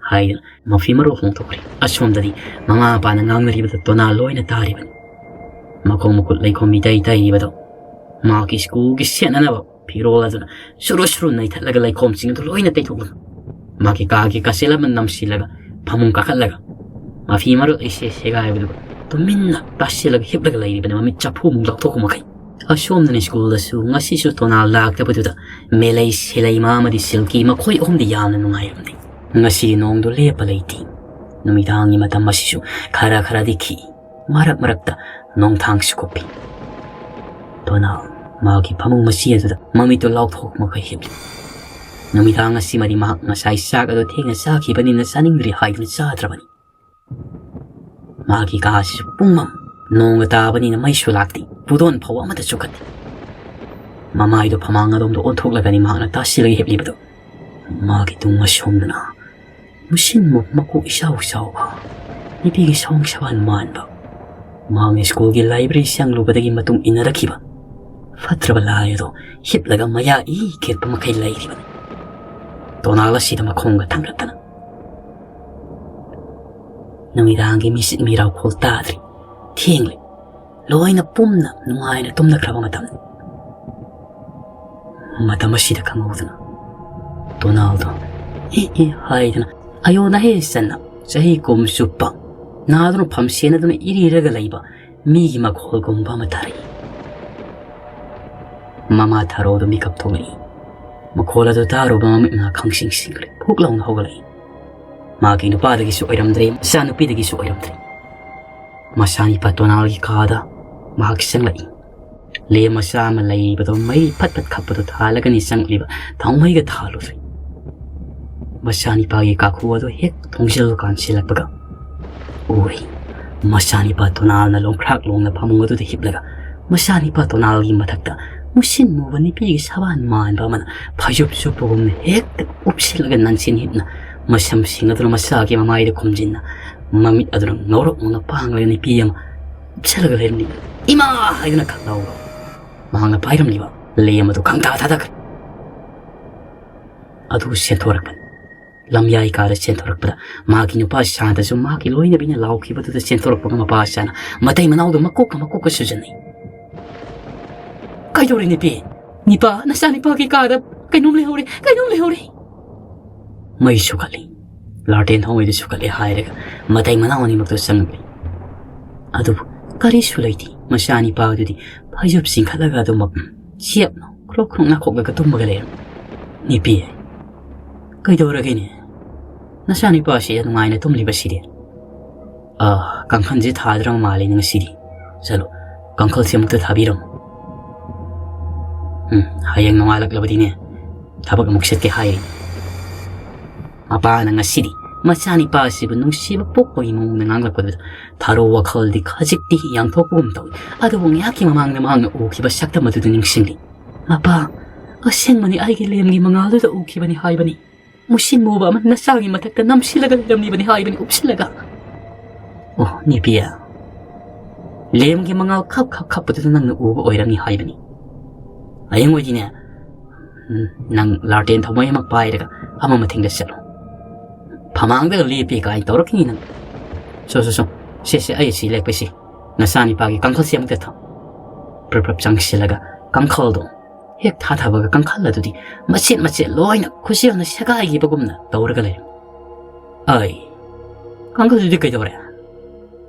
hay mafi maruhong tokri asyom dadi mga pa na ngang nari ba to tonaloy na tari ba makong mukut lay komitay ba to mga kisku kisyan na ba pero wala to na suro na italaga lay komsing tuloy na tayo makikagi ka sila man nam sila pamung kakalaga mafi maro isi siga ay bilu tuminna pas sila hiblag lay ba na mamitsa pumung lakto kumakay asyom na ni school da su nga si su tonal lag tapo tuta melay sila imama di silki makoy di yan na nung ayam di nga si noong do lepa lay ting numitang ni mata masisu kara di ki marak ta nong tang sukopi tonal magi pamung masiya tuta mamito lakto kumakay hibli Namitang nga si Marimahak nga sa isak at tinga sa kibanin na saningri hay na sa atrabani. Magi kasi pungmam, noong atabani na may sulakti, budon pawa matasukat. Mamay do pamanga dom do ontok laga ni mahak na tasilay hipli ba do. Magi itong masyom na na. Musin mo maku isaw-saw ba? Nipigi sawang sawan man ba? Mga school library siyang lubadagi matong inaraki ba? Fatrabalayo do, hip laga maya ikir pamakailay di ba? Tonala sida makonga tangratana. Namirangi misit miraw kol tadri. Tingli. Loay na pumna nungay na tumna krabang matam. Matama sida kangawdana. Tonaldo. Haydana. Ayo na hesan na. Sahi kum supang. Nadano pamsena doon iriragalay ba. Migi maghol gumba matari. Mama taro do mikap tongay. Makola do taro ba mamit na kangsing singri. Huklaw na hugalay. Magi no pa dagi su ayramdre. Sano pi dagi su ayramdre. Masani pa tonalgi kada. Mahagisang lai. Le masama lai ba do may pat kapato talaga ni sang liba. Taong may gatalo rin. Masani pa kakuha do hek tongsil kan silak baga. Uy. Masani pa tonal na longkrak long na pamunga do hiblaga. Masani pa tonalgi matakta. Musin mo ba ni pigi saban man ba man payup-supo kong hek upsilagan ng sinhip na masamsing at masaki mamay da kumjin na mamit at norok mo na pangalagan ni piyang upsilagan rin nila ima ay na kakalaw mga payram liba liya mo to kang tatatak adu siya torak pa lamyay ka siya torak pa maki nyo pa siya na so maki loy na binalaw kiba to siya torak pa mapasya na matay manaw do makuka siya dyan eh kayo rin ni pa, nasaan pa kikarap, kay nung lehori. May sukali. Lartin hong ito sukali hayra ka, matay manaw ni magtusang nagli. Ado, kari sulay di, masyani pa ito di, payop sing kalaga ito siyap no, krok nakok gagatong magalayang. Ni pi, kayo rin nasaan pa siya nung ngayon na tumliba siya. ꯀꯥꯡꯈꯜꯁꯦ ꯊꯥꯗ꯭ꯔꯕ ꯃꯥꯜꯂꯦ ꯉꯁꯤꯗꯤ. ꯆꯠꯂꯣ, ꯀꯥꯡꯈꯜꯁꯦ ꯑꯃꯨꯛꯇ ꯊꯥꯕꯤꯔꯝꯃꯨ. ꯍꯌꯦꯡ ꯅꯣꯡꯉꯥꯜꯂꯛꯂꯕꯗꯤꯅꯦ ꯊꯕꯛ ꯑꯃꯨꯛ ꯆꯠꯀꯦ ꯍꯥꯏꯔꯤ. ꯃꯄꯥꯅ ꯉꯁꯤꯗꯤ ꯃꯆꯥꯅꯤꯄꯥ ꯑꯁꯤꯕꯨ ꯅꯨꯡꯁꯤꯕ ꯄꯣꯛꯄꯒꯤ ꯃꯑꯣꯡꯗ ꯉꯥꯡꯂꯛꯄꯗꯨꯗ ꯊꯥꯔꯣ ꯋꯥꯈꯜꯗꯤ ꯈꯖꯤꯛꯇꯤ ꯌꯥꯡꯊꯣꯛꯄꯒꯨꯝ ꯇꯧꯏ. ꯑꯗꯨꯕꯨ ꯉꯥꯏꯍꯥꯛꯀꯤ ꯃꯃꯥꯡꯗ ꯃꯍꯥꯛꯅ ꯎꯈꯤꯕ ꯁꯛꯇꯝ ꯑꯗꯨꯗ ꯅꯤꯡꯁꯤꯡꯂꯤ. ꯃꯄꯥ, ꯑꯁꯦꯡꯕꯅꯤ ꯑꯩꯒꯤ ꯂꯦꯝꯒꯤ ꯃꯉꯥꯜꯗꯨꯗ ꯎꯈꯤꯕꯅꯤ ꯍꯥꯏꯕꯅꯤ. ꯃꯨꯁꯤꯟ ꯃꯨꯕ ꯑꯃ ꯅꯆꯥꯒꯤ ꯃꯊꯛꯇ ꯅꯝꯁꯤꯜꯂꯒ ꯂꯩꯔꯝꯂꯤꯕꯅꯤ ꯍꯥꯏꯕꯅꯤ, ꯎꯞꯁꯤꯜꯂꯒ. ꯑꯣ ꯅꯤꯄꯤꯌꯥ, ꯂꯦꯝꯒꯤ ꯃꯉꯥꯜ ꯈꯞ ꯈꯞ ꯈꯞꯄꯗꯨꯗ ꯅꯪꯅ ꯎꯕ ꯑꯣꯏꯔꯝꯅꯤ ꯍꯥꯏꯕꯅꯤ. ꯍꯌꯦꯡ ꯑꯣꯏꯗꯤꯅꯦ ꯅꯪ ꯂꯥꯔꯇꯦꯟ ꯊꯧꯃꯩ ꯑꯃ ꯄꯥꯏꯔꯒ ꯑꯃ ꯃꯊꯦꯡꯗ ꯆꯠꯂꯣ. ꯐꯃꯥꯡꯗꯒ ꯂꯦꯞꯄꯤ ꯀꯥꯏꯅ ꯇꯧꯔꯛꯈꯤꯅꯤ ꯅꯪ. ꯁꯦ ꯑꯩ ꯁꯤ ꯂꯦꯛꯄꯁꯤ ꯅꯆꯥꯅꯤꯄꯥꯒꯤ ꯀꯥꯡꯈꯜꯁꯤ ꯑꯃꯨꯛꯇ ꯊꯝ. ꯄ꯭ꯔꯞ ꯆꯪꯁꯤꯜꯂꯒ ꯀꯥꯡꯈꯜꯗꯣ ꯍꯦꯛ ꯊꯥꯊꯕꯒ ꯀꯥꯡꯈꯜ ꯑꯗꯨꯗꯤ ꯃꯆꯦꯠ ꯃꯆꯦꯠ ꯂꯣꯏꯅ ꯈꯨꯠꯁꯦꯜꯅ ꯁꯦꯒꯥꯏꯈꯤꯕꯒꯨꯝꯅ ꯇꯧꯔꯒ ꯂꯩꯔꯝ. ꯀꯥꯡꯈꯜꯗꯨꯗꯤ ꯀꯩꯗꯧꯔꯦ?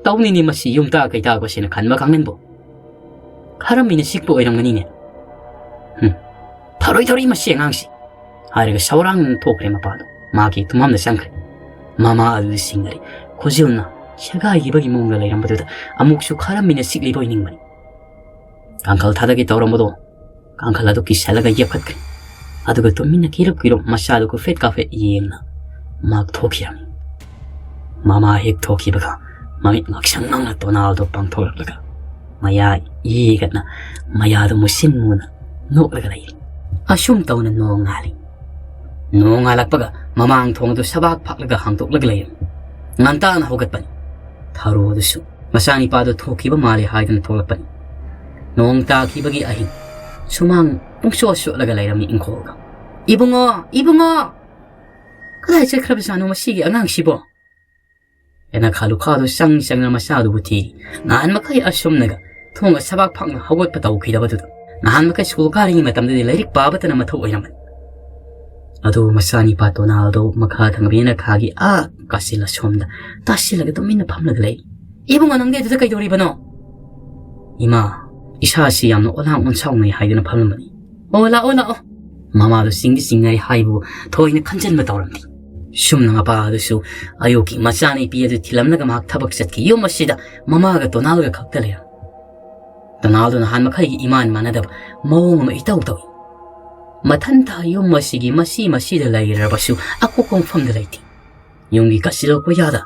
ꯇꯧꯅꯤꯅꯤ ꯃꯁꯤ ꯌꯨꯝꯇꯥ ꯀꯩꯇꯥꯛꯄꯁꯤꯅ ꯈꯟꯕ ꯈꯪꯍꯟꯕꯣ. ꯈꯔ ꯃꯤꯅ ꯁꯤꯛꯄ ꯑꯣꯏꯔꯝꯒꯅꯤꯅꯦ. ꯊꯧꯔꯣꯏ ꯃꯁꯤ ꯑꯉꯥꯡꯁꯤ ꯍꯥꯏꯔꯒ ꯁꯧꯔꯥꯡꯅ ꯊꯣꯛꯈ꯭ꯔꯦ ꯃꯄꯥꯗꯣ. ꯃꯥꯒꯤ ꯇꯨꯝꯐꯝꯗ ꯆꯪꯈ꯭ꯔꯦ. ꯃꯃꯥ ꯑꯗꯨꯗ ꯁꯤꯡꯅꯔꯤ. ꯈꯨꯖꯤꯜꯅ ꯁꯦꯒꯥꯏꯈꯤꯕꯒꯤ ꯃꯑꯣꯡꯗ ꯂꯩꯔꯝꯕꯗꯨꯗ ꯑꯃꯨꯛꯁꯨ ꯈꯔ ꯃꯤꯅ ꯁꯤꯛꯂꯤꯕꯣꯏ ꯅꯤꯡꯕꯅꯤ. ꯀꯥꯡꯈꯜ ꯊꯥꯗꯒꯦ ꯇꯧꯔꯝꯕꯗꯣ ꯀꯥꯡꯈꯜ ꯑꯗꯨ ꯀꯤꯁꯜꯂꯒ ꯌꯦꯞꯈꯠꯈ꯭ꯔꯦ. ꯑꯗꯨꯒ ꯇꯨꯃꯤꯟꯅ ꯀꯤꯔꯨꯞ ꯃꯆꯥꯗꯨ ꯀꯨꯐꯦꯠ ꯀꯥꯐꯦꯠ ꯌꯦꯡꯅ ꯃꯍꯥꯛ ꯊꯣꯛꯈꯤꯔꯝꯃꯤ. ꯃꯃꯥ ꯍꯦꯛ ꯊꯣꯛꯈꯤꯕꯒ ꯃꯃꯤꯠ ꯉꯛꯁꯪ ꯉꯪꯅ ꯇꯣꯅꯥꯜꯗꯣ ꯄꯥꯡꯊꯣꯛꯂꯛꯂꯒ ꯃꯌꯥ ꯌꯦꯒꯠꯅ ꯃꯌꯥꯗꯨ ꯃꯨꯁꯤꯟ ꯃꯨꯅ ꯅꯣꯛꯂꯒ ꯂꯩꯔꯤ. ꯑꯁꯨꯝ ꯇꯧꯅ ꯅꯣꯡ ꯉꯥꯜꯂꯤ. ꯅꯣꯡ ꯉꯥꯜꯂꯛꯄꯒ ꯃꯃꯥꯡ ꯊꯣꯡꯗꯨ ꯁꯕꯥꯛ ꯐꯥꯛꯂꯒ ꯍꯥꯡꯗꯣꯛꯂꯒ ꯂꯩꯔꯝꯃꯤ. ꯉꯟꯇꯥꯅ ꯍꯧꯒꯠꯄꯅꯤ. ꯊꯥꯔꯣ ꯑꯗꯨꯁꯨ ꯃꯆꯥꯅꯤꯄꯥꯗꯨ ꯊꯣꯛꯈꯤꯕ ꯃꯥꯜꯂꯦ ꯍꯥꯏꯗꯨꯅ ꯊꯣꯛꯂꯛꯄꯅꯤ. ꯅꯣꯡ ꯇꯥꯈꯤꯕꯒꯤ ꯑꯍꯤꯡ ꯁꯨꯃꯥꯡ ꯄꯨꯡꯁꯣꯠ ꯁꯣꯠꯂꯒ ꯂꯩꯔꯝꯃꯤ ꯏꯪꯈꯣꯜꯒ. ꯏꯕꯨꯡꯉꯣ ꯀꯗꯥꯏ ꯆꯠꯈ꯭ꯔꯕꯖꯥꯠꯅꯣ ꯃꯁꯤꯒꯤ ꯑꯉꯥꯡꯁꯤꯕꯣ? ꯑꯩꯅ ꯈꯥꯂꯨꯈꯥꯗꯨ ꯆꯪꯅ ꯃꯆꯥꯗꯨꯕꯨ ꯊꯤꯔꯤ. ꯅꯍꯥꯟ ꯃꯈꯩ ꯑꯁꯨꯝꯅꯒ ꯊꯣꯡꯒ ꯁꯕꯥꯛ ꯐꯥꯛꯅ ꯍꯧꯒꯠꯄ ꯇꯧꯈꯤꯗꯕꯗꯨꯗ ꯅꯍꯥꯟ ꯃꯈꯩ ꯁ꯭ꯀꯨꯜ ꯀꯥꯔꯤꯉꯩ ꯃꯇꯝꯗꯗꯤ ꯂꯥꯏꯔꯤꯛ ꯄꯥꯕꯇꯅ ꯃꯊꯧ ꯑꯣꯏꯔꯝꯕꯅꯤ. ꯑꯗꯨ ꯃꯆꯥꯅꯤꯄꯥ ꯇꯣꯅꯥꯜꯗꯣ ꯃꯈꯥ ꯊꯪꯕꯤꯅ ꯈꯥꯒꯤ ꯀꯥꯆꯤꯜ ꯑꯁꯣꯝꯗ ꯇꯥꯁꯤꯜꯂꯒ ꯇꯨꯃꯤꯟꯅ ꯐꯝꯂꯒ ꯂꯩ. ꯏꯕꯨꯡꯉꯣ ꯅꯪꯗꯤ ꯑꯗꯨꯗ ꯀꯩꯗꯧꯔꯤꯕꯅꯣ? ꯏꯃꯥ, ꯏꯁꯥꯁꯤ ꯌꯥꯝꯅ ꯑꯣꯂꯥꯡ ꯑꯣꯟꯁꯥꯎꯅꯩ ꯍꯥꯏꯗꯨꯅ ꯐꯝꯂꯝꯕꯅꯤ. ꯑꯣ ꯂꯥꯛꯑꯣ. ꯃꯃꯥꯗꯨ ꯆꯤꯡꯅꯔꯤ ꯍꯥꯏꯕꯨ ꯊꯣꯏꯅ ꯈꯟꯖꯟꯕ ꯇꯧꯔꯝꯗꯦ. ꯁꯨꯝꯅ ꯃꯄꯥ ꯑꯗꯨꯁꯨ ꯑꯌꯨꯛꯀꯤ ꯃꯆꯥꯅꯨꯄꯤ ꯑꯗꯨ ꯊꯤꯜꯂꯝꯂꯒ ꯃꯍꯥꯛ ꯊꯕꯛ ꯆꯠꯈꯤ. ꯌꯨꯝ ꯑꯁꯤꯗ ꯃꯃꯥꯒ ꯇꯣꯅꯥꯜꯒ ꯈꯛꯇ ꯂꯩꯔꯝ. ꯇꯣꯅꯥꯜꯗꯨ ꯅꯍꯥꯟ ꯃꯈꯩꯒꯤ ꯏꯃꯥꯟ ꯃꯥꯟꯅꯗꯕ ꯃꯑꯣꯡ ꯑꯃ ꯏꯇꯧ ꯇꯧꯏ. ꯃꯊꯟꯇ ꯌꯨꯝ ꯑꯁꯤꯒꯤ ꯃꯁꯤꯗ ꯂꯩꯔꯕꯁꯨ ꯑꯀꯨꯞꯄ ꯃꯐꯝꯗ ꯂꯩꯇꯦ. ꯌꯨꯝꯒꯤ ꯀꯥꯆꯤꯜ ꯀꯣꯌꯥꯗ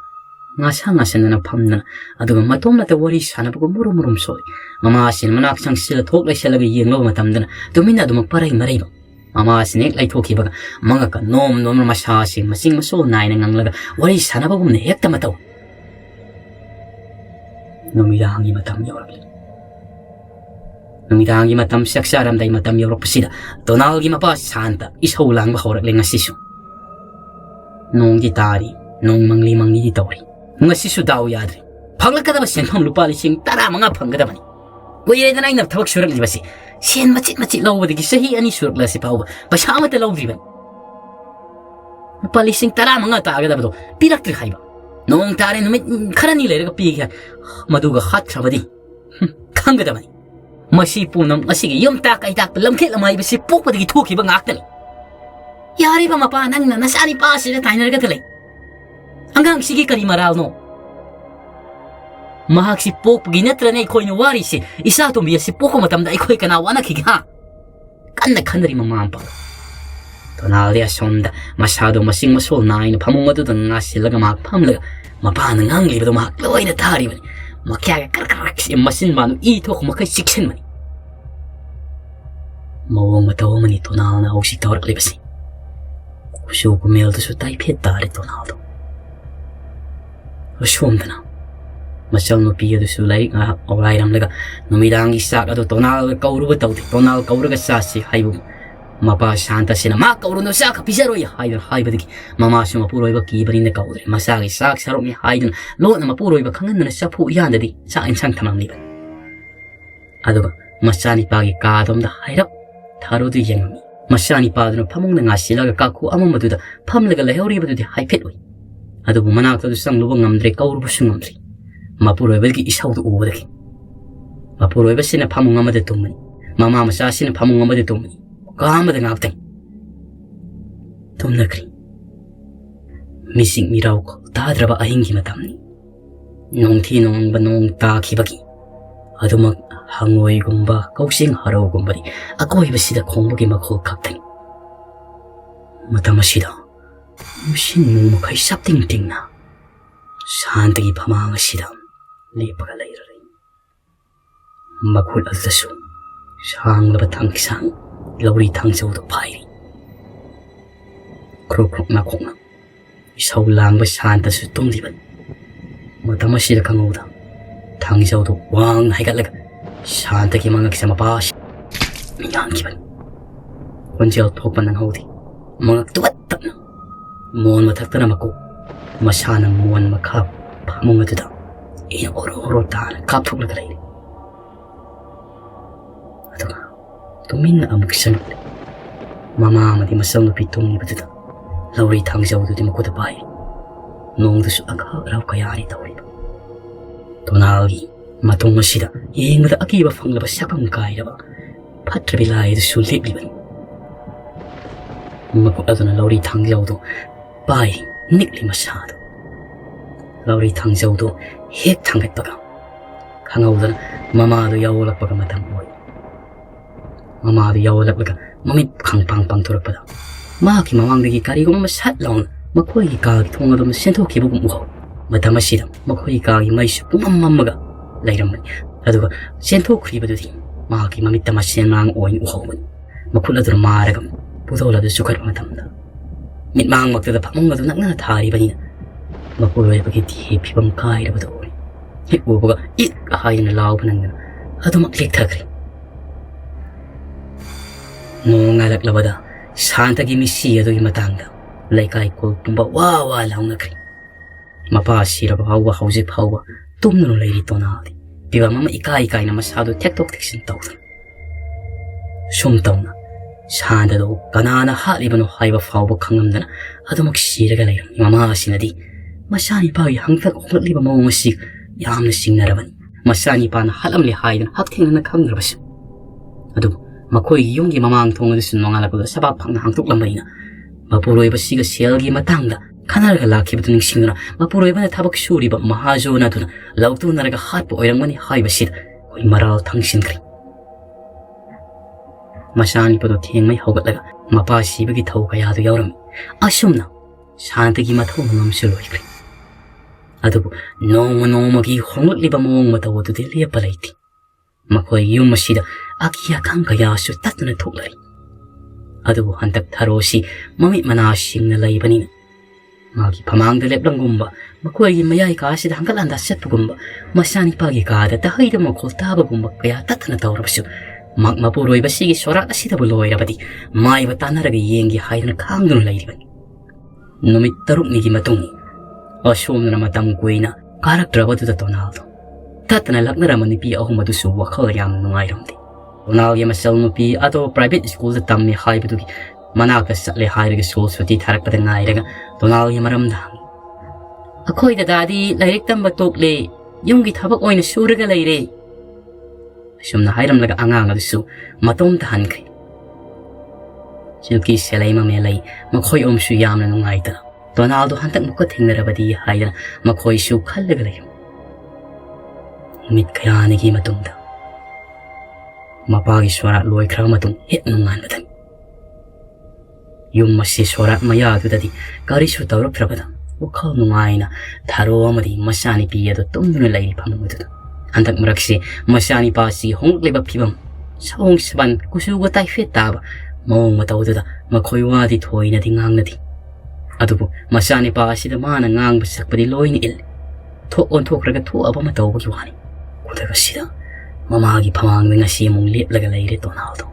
ꯉꯥꯁꯟꯗꯅ ꯐꯝꯗꯅ ꯑꯗꯨꯒ ꯃꯇꯣꯝꯇ ꯋꯥꯔꯤ ꯁꯥꯟꯅꯕꯒ ꯃꯨꯔꯨꯝ ꯁꯣꯜꯂꯤ. ꯃꯃꯥ ꯑꯁꯤꯅ ꯃꯅꯥꯛ ꯆꯪꯁꯤꯜꯂ ꯊꯣꯛ ꯂꯩꯁꯜꯂꯒ ꯌꯦꯡꯂꯕ ꯃꯇꯝꯗꯅ ꯇꯨꯃꯤꯟꯅ ꯑꯗꯨꯃꯛ ꯄꯔꯩ ꯃꯔꯩꯕ. ꯃꯃꯥ ꯑꯁꯤꯅ ꯍꯦꯛ ꯂꯩꯊꯣꯛꯈꯤꯕꯒ ꯃꯉꯛꯀ ꯅꯣꯝꯅ ꯃꯁꯥ ꯑꯁꯤ ꯃꯆꯤꯡ ꯃꯁꯣꯜ ꯅꯥꯏꯅ ꯉꯪꯂꯒ ꯋꯥꯔꯤ ꯁꯥꯟꯅꯕꯒꯨꯝꯅ ꯍꯦꯛꯇ ꯃꯇꯧ. ꯅꯨꯃꯤꯗꯥꯡꯒꯤ ꯃꯇꯝ ꯌꯧꯔꯛꯂꯤ. ꯅꯨꯃꯤꯗꯥꯡꯒꯤ ꯃꯇꯝ ꯆꯥꯛ ꯆꯥꯔꯝꯗꯥꯏ ꯃꯇꯝ ꯌꯧꯔꯛꯄꯁꯤꯗ ꯇꯣꯅꯥꯜꯒꯤ ꯃꯄꯥ ꯁꯥꯟꯇ ꯏꯁꯧ ꯂꯥꯡꯕ ꯍꯧꯔꯛꯂꯦ. ꯉꯁꯤꯁꯨ ꯅꯣꯡꯗꯤ ꯇꯥꯔꯤ, ꯅꯣꯡ ꯃꯪꯂꯤꯗꯤ ꯇꯧꯔꯤ. ꯉꯁꯤꯁꯨ ꯗꯥꯎ ꯌꯥꯗ꯭ꯔꯤ. ꯐꯪꯂꯛꯀꯗꯕ ꯁꯦꯟꯐꯝ ꯂꯨꯄꯥ 15,000 ꯐꯪꯒꯗꯕꯅꯤ. ꯀꯨꯏꯔꯦꯗꯅ ꯑꯩꯅ ꯊꯕꯛ ꯁꯨꯔꯛꯂꯤꯕꯁꯤ. ꯁꯦꯟ ꯃꯆꯤꯠ ꯂꯧꯕꯗꯒꯤ ꯆꯍꯤ 2 ꯁꯨꯔꯛꯂꯁꯤ ꯐꯥꯎꯕ ꯄꯩꯁꯥ ꯑꯃꯠꯇ ꯂꯧꯗ꯭ꯔꯤꯕꯅꯤ. ꯂꯨꯄꯥ 15,000 ꯇꯥꯒꯗꯕꯗꯣ ꯄꯤꯔꯛꯇ꯭ꯔꯤ ꯍꯥꯏꯕ. ꯅꯣꯡ ꯇꯥꯔꯦ ꯅꯨꯃꯤꯠ ꯈꯔꯅꯤ ꯂꯩꯔꯒ ꯄꯤꯒꯦ. ꯃꯗꯨꯒ ꯍꯥꯠꯈ꯭ꯔꯕꯗꯤ ꯈꯪꯒꯗꯕꯅꯤ. ꯃꯁꯤ ꯄꯨꯝꯅꯃꯛ ꯑꯁꯤꯒꯤ ꯌꯨꯝꯇꯥꯛ ꯀꯩꯇꯥꯛꯄ ꯂꯝꯈꯦꯠ ꯂꯝꯍꯥꯏꯕꯁꯤ ꯄꯣꯛꯄꯗꯒꯤ ꯊꯣꯛꯈꯤꯕ ꯉꯥꯛꯇꯅꯤ. ꯌꯥꯔꯤꯕ ꯃꯄꯥ, ꯅꯪꯅ ꯅꯆꯥꯅꯤꯄꯥ ꯑꯁꯤꯗ ꯇꯥꯏꯅꯔꯒ ꯂꯩ. ꯑꯉꯥꯡꯁꯤꯒꯤ ꯀꯔꯤ ꯃꯔꯥꯜꯅꯣ? ꯃꯍꯥꯛꯁꯤ ꯄꯣꯛꯄꯒꯤ ꯅꯠꯇ꯭ꯔꯅ ꯑꯩꯈꯣꯏꯅ ꯋꯥꯔꯤꯁꯤ. ꯏꯆꯥꯇꯣꯝꯕꯤ ꯑꯁꯤ ꯄꯣꯛꯄ ꯃꯇꯝꯗ ꯑꯩꯈꯣꯏ ꯀꯅꯥ ꯋꯥꯅꯈꯤꯒꯦ? ꯀꯟꯅ ꯈꯟꯅꯔꯤ ꯃꯃꯥ ꯃꯄꯥ. ꯇꯣꯅꯥꯜꯗꯤ ꯑꯁꯣꯝꯗ ꯃꯁꯥꯗꯣ ꯃꯆꯤꯡ ꯃꯁꯣꯜ ꯅꯥꯏꯅ ꯐꯃꯨꯡ ꯑꯗꯨꯗ ꯉꯥꯁꯤꯜꯂꯒ ꯃꯍꯥꯛ ꯐꯝꯂꯒ ꯃꯄꯥꯅ ꯉꯥꯡꯂꯤꯕꯗꯣ ꯃꯍꯥꯛ ꯂꯣꯏꯅ ꯇꯥꯔꯤꯕꯅꯤ. ꯃꯈ꯭ꯌꯥꯒ ꯀꯔꯛ ꯃꯆꯤꯟ ꯃꯥꯅ ꯏ ꯊꯣꯛꯄ ꯃꯈꯩ ꯆꯤꯛꯁꯤꯟꯕꯅꯤ. ꯃꯑꯣꯡ ꯃꯇꯧ ꯑꯃꯅꯤ ꯇꯣꯅꯥꯜꯅ ꯍꯧꯖꯤꯛ ꯇꯧꯔꯛꯂꯤꯕꯁꯤ. ꯀꯨꯆꯨ ꯀꯨꯃꯦꯜꯗꯨꯁꯨ ꯇꯥꯏꯐꯦꯠ ꯇꯥꯔꯦ ꯇꯣꯅꯥꯜꯗꯣ. ꯑꯁꯣꯝꯗꯅ ꯃꯆꯜ ꯅꯨꯄꯤ ꯑꯗꯨꯁꯨ ꯂꯥꯏꯔꯤꯛ ꯉꯥꯏꯍꯥꯛ ꯑꯣꯔꯥꯏꯔꯝꯂꯒ ꯅꯨꯃꯤꯗꯥꯡꯒꯤ ꯆꯥꯛ ꯑꯗꯨ ꯇꯣꯅꯥꯜꯒ ꯀꯧꯔꯨꯕ ꯇꯧꯗꯦ. ꯇꯣꯅꯥꯜ ꯀꯧꯔꯒ ꯆꯥꯁꯤ ꯍꯥꯏꯕ ꯃꯄꯥ ꯁꯥꯟꯇꯁꯤꯅ ꯃꯥ ꯀꯧꯔꯨꯅꯨ, ꯆꯥꯛꯀ ꯄꯤꯖꯔꯣꯏ ꯍꯥꯏꯗꯨꯅ ꯍꯥꯏꯕꯗꯒꯤ ꯃꯃꯥꯁꯨ ꯃꯄꯨꯔꯣꯏꯕ ꯀꯤꯕꯅꯤꯅ ꯀꯧꯗ꯭ꯔꯦ. ꯃꯆꯥꯒꯤ ꯆꯥꯛ ꯁꯔꯨꯛꯅꯤ ꯍꯥꯏꯗꯨꯅ ꯂꯣꯠꯅ ꯃꯄꯨꯔꯣꯏꯕ ꯈꯪꯍꯟꯗꯨꯅ ꯆꯐꯨ ꯎꯌꯥꯟꯗꯗꯤ ꯆꯥꯛ ꯏꯟꯁꯥꯡ ꯊꯝꯂꯝꯂꯤꯕꯅꯤ. ꯑꯗꯨꯒ ꯃꯆꯥꯅꯤꯄꯥꯒꯤ ꯀꯥꯗꯣꯝꯗ ꯍꯥꯏꯔꯞ ꯊꯥꯔꯣꯗꯨ ꯌꯦꯡꯉꯝꯃꯤ. ꯃꯆꯥꯅꯤꯄꯥꯗꯨꯅ ꯐꯃꯨꯡꯗ ꯉꯥꯁꯤꯜꯂꯒ ꯀꯥꯈꯨ ꯑꯃꯝꯕꯗꯨꯗ ꯐꯝꯂꯒ ꯂꯩꯍꯧꯔꯤꯕꯗꯨꯗꯤ ꯍꯥꯏꯐꯦꯠ ꯎꯏ. ꯑꯗꯨꯕꯨ ꯃꯅꯥꯛꯇꯨ ꯆꯪꯂꯨꯕ ꯉꯝꯗ꯭ꯔꯦ, ꯀꯧꯔꯨꯕꯁꯨ ꯉꯝꯗ꯭ꯔꯤ. ꯃꯄꯨꯔꯣꯏꯕꯒꯤ ꯏꯁꯧꯗꯨ ꯎꯕꯗꯒꯤ. ꯃꯄꯨꯔꯣꯏꯕꯁꯤꯅ ꯐꯃꯨꯡ ꯑꯃꯗ ꯇꯨꯝꯃꯅꯤ. ꯃꯃꯥ ꯃꯆꯥꯁꯤꯅ ꯐꯃꯨꯡ ꯑꯃꯗ ꯇꯨꯝꯃꯅꯤ. ꯀꯥ ꯑꯃꯗ ꯉꯥꯛꯇꯪ ꯇꯨꯝꯅꯈ꯭ꯔꯤ. ꯃꯤꯆꯤꯛ ꯃꯤꯔꯥꯎ ꯇꯥꯗ꯭ꯔꯕ ꯑꯍꯤꯡꯒꯤ ꯃꯇꯝꯅꯤ. nong thi nong ba nong ta khibagi adumak hangoi gumba kausing haro gumba di akoi basida khongbagi makhol khakthai matamashida mushin nong makai sapting ting na shantagi phamang asida lepaga leirare makhul aldasu sang laba thang sang lauri thang sau do phai krok krok na khokna isau lang ba shanta su tum diban matamashida kangoda thang sau do wang haigatlaga shantagi mangak sama pa yang kiban konjel thokpan nan hodi mangak tuwat takna mon mathakta na mako masana mon makha phamung atuda ina oro tan kap thok laga lai aduga tumin amuk san mama amadi masam no pitum ni batuda lauri thang jau du di mako da bai nong du su aga rau kaya ni tawri tonagi matong masida yengda akiba fanglaba sakam kai raba phatra bilai du su lebliban mako aduna lauri thang jau du bai nikli masado lauri thang jau du hek thangat paga khangaudan mama du yawlak paga matang oi mama du yawlak paga mami khang pang pang thurak pada ma ki mamang dagi kari gom sat lawn makoi ka ki thong adum sentho ki bu mu matama sidam makoi ka gi mai su pum mammaga lairam aduga sentho khri badu di ma ki mami tama sen mang oin u hawun makul adur maragam pudola du sukar matamda mit mang makta da phamong adu nakna thari bani makuloi bagi ti phibam kai ra badu he ubaga ik haina law banan adu mak lek thakri no ngalak labada shantagi misi adu gi matangda laikai kol tumba wa wa launa kri mapa sira ba hawa hauji phawa tumnu leiri tonadi piwa mama ikai kai na masadu tektok teksin tawdan sum tawna shanda do kanana halibano haiba fawba khangamdana adumak siraga leiram mama asinadi masani pawi hangtak hotliba mawasi yamna singnarabani masani pana halamli haidan hakthengna khangrabas adu makoi yunggi mamang thong adu sunonga lakula sabab phangna hangtuk lambaina mapuroi basiga selgi matangda khanarga lakhi batu ningsingna mapuroi bana thabak suri ba mahajona tuna lautu naraga hatpo oirangmani haibasid koi maral thangsinkri masani pado thengmai hogatlaga mapa sibagi thau kaya du yawram asumna shantagi mathau ngamsu loikri adubu nongmagi honglotliba mawng mataw adu de lepa laiti makoi yum masida akiya khang kaya su tatna thoklari adubu hantak tharosi mami mana singna laibanina magi phamangda leplangumba makoi gi mayai ka sida hangalanda setpugumba masani pagi ka da haida makhol taba gumba kaya tatna tawrabasu mak mapuroi basigi sorak asida buloirabadi mai batanaraga yengi haidana khangduna lairibani numit taruk nigi matungi asomna matam koina karaktrabadu da tonaldo tatna laknara manipi ahumadu su wakhal yam nungairamdi tonal yama salnupi ato private school da tammi haibadugi manaka satle hairga school suti tharak pada ngairaga tonal yamaramda akhoi da dadi lairik tamba tokle yungi thabak oina suraga laire sumna hairam laga angang adu matom tahan kai silki selai ma melai makhoi om su yamna nungaita tonaldo hantak mukha thingnarabadi haida makhoi su khallaga lai mit khayani gi matumda mapagi swara loi khra matum het nungan badan yum masi swara maya adu dadi kari su tawrak thrabada ukhal nungaina tharo amadi masani pi adu tumduna lai phamudu antak maraksi masani pasi hongleba phibam sawong saban kusuga tai fetaba mawng matawduda makhoi wadi thoina dingangnadi adubu masani pasi da mana ngang basakpadi loin il tho on thokraga tho aba matawgi wani kudaga sida mamagi phamang na ngasi mong leplaga leire tonaldo